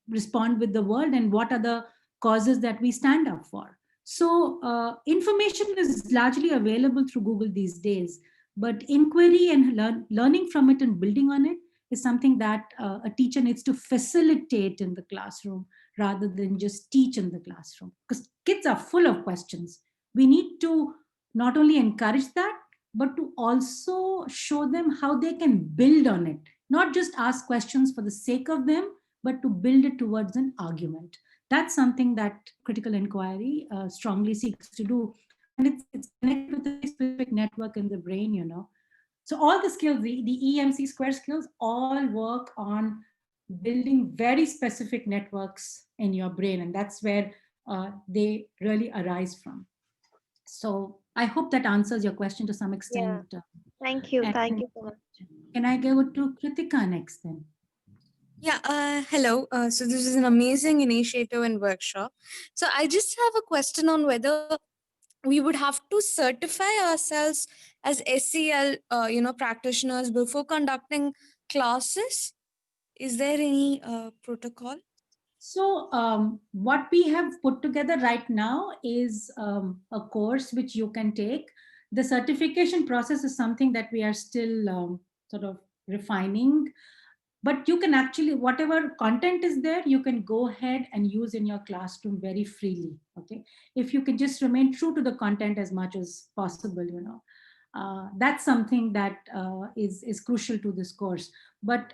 respond with the world and what are the causes that we stand up for. So information is largely available through Google these days, but inquiry and learning from it and building on it is something that a teacher needs to facilitate in the classroom rather than just teach in the classroom, because kids are full of questions. We need to not only encourage that, but to also show them how they can build on it, not just ask questions for the sake of them, but to build it towards an argument. That's something that critical inquiry strongly seeks to do. And it's connected with a specific network in the brain, you know. So all the skills, the EMC square skills, all work on building very specific networks in your brain. And that's where they really arise from. So I hope that answers your question to some extent. Thank you. And Thank you so much. can I go to Kritika next then? Yeah, hello. So this is an amazing initiative and workshop. So I just have a question on whether we would have to certify ourselves as SEL, practitioners before conducting classes. Is there any protocol? So what we have put together right now is a course which you can take. The certification process is something that we are still sort of refining. But you can actually, whatever content is there, you can go ahead and use in your classroom very freely. Okay, if you can just remain true to the content as much as possible, you know, that's something that is crucial to this course. But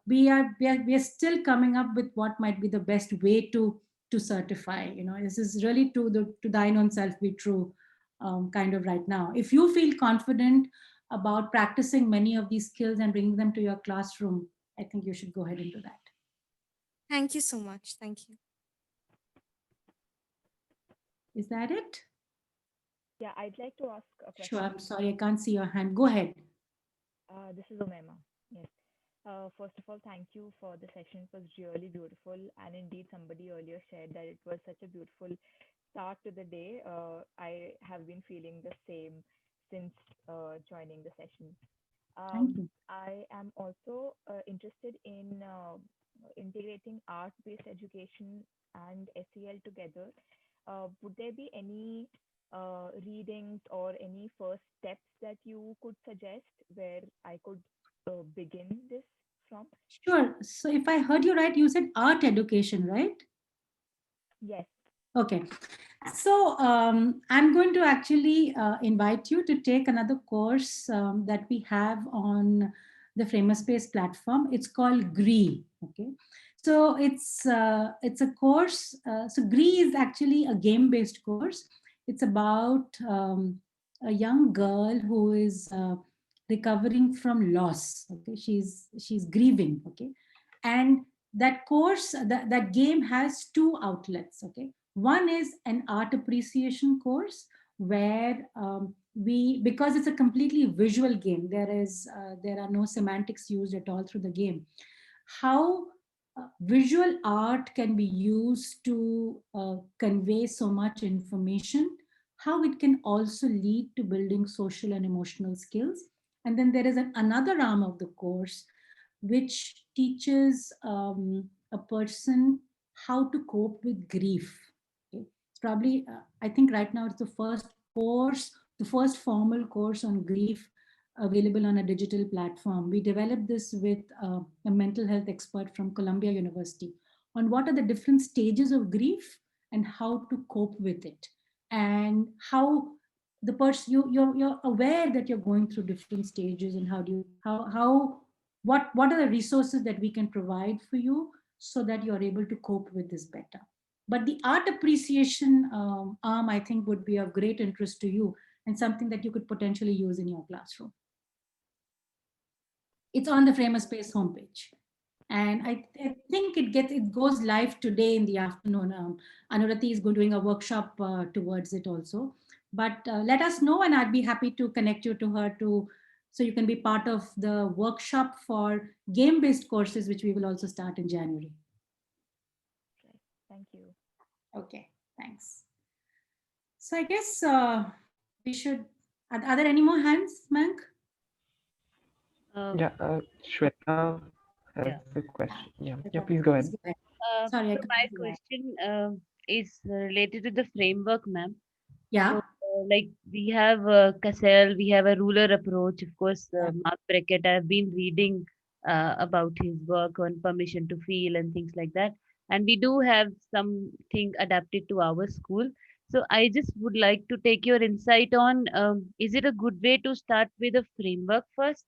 we are still coming up with what might be the best way to certify. You know, this is really to thine own self be true kind of right now. If you feel confident about practicing many of these skills and bringing them to your classroom, I think you should go ahead and do that. Thank you so much. Thank you. Is that it? Yeah, I'd like to ask a question. Sure, I'm sorry, I can't see your hand. Go ahead. This is Omema. Yes. First of all, thank you for the session. It was really beautiful. And indeed, somebody earlier shared that it was such a beautiful start to the day. I have been feeling the same since joining the session. Thank you. I am also interested in integrating art-based education and SEL together. Would there be any readings or any first steps that you could suggest where I could begin this from? Sure. So if I heard you right, you said art education, right? Yes. Okay. So I'm going to actually invite you to take another course that we have on the Framerspace platform. It's called GREE. Okay. So it's a course. So GREE is actually a game-based course. It's about a young girl who is recovering from loss. Okay, she's grieving. Okay, and that course, that game has two outlets. Okay, one is an art appreciation course where because it's a completely visual game, there are no semantics used at all through the game. How visual art can be used to convey so much information, how it can also lead to building social and emotional skills. And then there is another arm of the course which teaches a person how to cope with grief. Okay. It's probably, I think right now it's the first formal course on grief available on a digital platform. We developed this with a mental health expert from Columbia University on what are the different stages of grief and how to cope with it, and how the person you're aware that you're going through different stages, and what are the resources that we can provide for you so that you're able to cope with this better. But the art appreciation arm, I think, would be of great interest to you and something that you could potentially use in your classroom. It's on the Framerspace homepage. And I think it goes live today in the afternoon. Anurati is doing a workshop towards it also. But let us know, and I'd be happy to connect you to her so you can be part of the workshop for game-based courses, which we will also start in January. Okay. Thank you. Okay, thanks. So I guess we should Are there any more hands, Mank? Yeah, Shweta has Yeah. a question. Yeah, Shweta, please go please ahead. go ahead. Sorry, I So my couldn't hear. question is related to the framework, ma'am. Yeah. So, like we have Cassell, we have a ruler approach. Of course, Mark Brackett, I've been reading about his work on permission to feel and things like that. And we do have something adapted to our school. So I just would like to take your insight on, is it a good way to start with a framework first?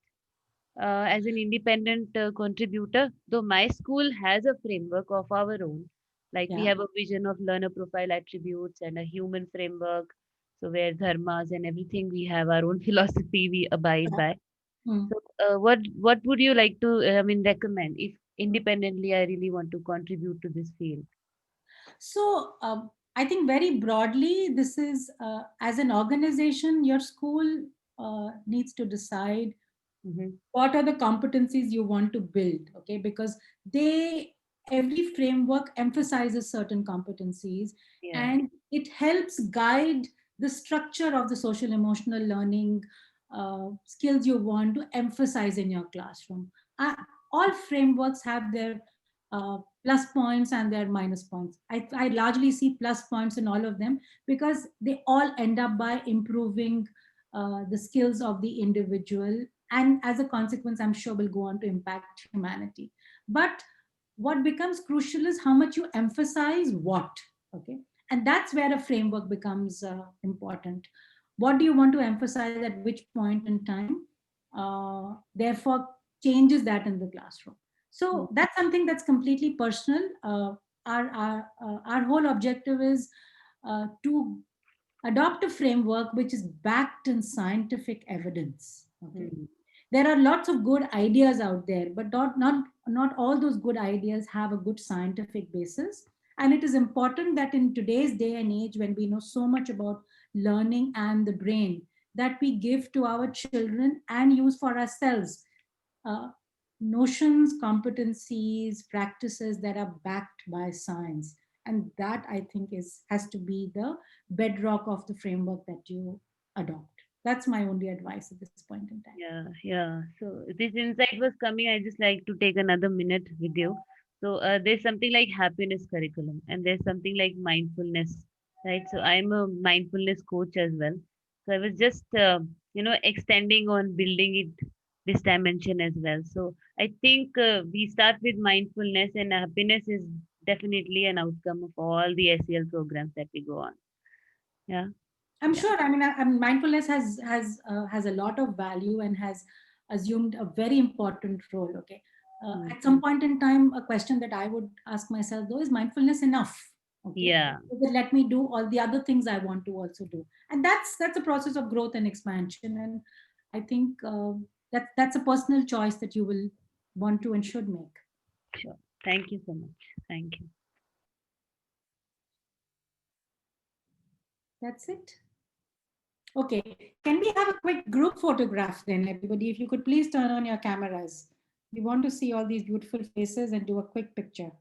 As an independent contributor, though my school has a framework of our own. Like we Yeah. have a vision of learner profile attributes and a human framework. So where dharmas and everything, we have our own philosophy we abide by. Hmm. So what would you like to recommend if independently I really want to contribute to this field? So I think very broadly, this is as an organization, your school needs to decide what are the competencies you want to build. Okay, because every framework emphasizes certain competencies, Yeah. and it helps guide the structure of the social emotional learning skills you want to emphasize in your classroom. All frameworks have their plus points and their minus points. I largely see plus points in all of them because they all end up by improving the skills of the individual, and as a consequence, I'm sure will go on to impact humanity. But what becomes crucial is how much you emphasize what. Okay, and that's where a framework becomes important. What do you want to emphasize at which point in time? Therefore, changes that in the classroom. So that's something that's completely personal. Our whole objective is to adopt a framework which is backed in scientific evidence. Okay, there are lots of good ideas out there, but not all those good ideas have a good scientific basis. And it is important that in today's day and age, when we know so much about learning and the brain, that we give to our children and use for ourselves uh, notions, competencies, practices that are backed by science. And that I think has to be the bedrock of the framework that you adopt. That's my only advice at this point in time. Yeah. So this insight was coming. I just like to take another minute with you. So there's something like happiness curriculum, and there's something like mindfulness, right? So I'm a mindfulness coach as well. So I was just extending on building it this dimension as well. So I think we start with mindfulness, and happiness is definitely an outcome of all the SEL programs that we go on. Yeah. I'm Yeah. sure. I mean, mindfulness has a lot of value and has assumed a very important role. Okay, at some point in time, a question that I would ask myself though is mindfulness enough? Okay, Yeah. does it let me do all the other things I want to also do? And that's a process of growth and expansion. And I think that's a personal choice that you will want to and should make. Sure. Thank you so much. Thank you. That's it. Okay, can we have a quick group photograph then, everybody? If you could please turn on your cameras. We want to see all these beautiful faces and do a quick picture.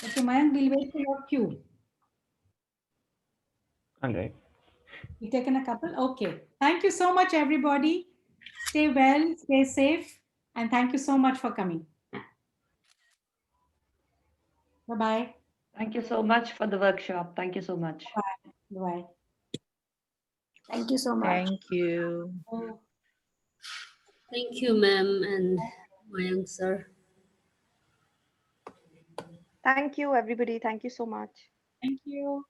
Okay, Mayank, we'll wait for your cue. All right. You taken a couple? Okay. Thank you so much, everybody. Stay well, stay safe, and thank you so much for coming. Bye-bye. Thank you so much for the workshop. Thank you so much. Bye. Thank you so much. Thank you. Oh. Thank you, ma'am and Mayank sir. Thank you, everybody. Thank you so much. Thank you.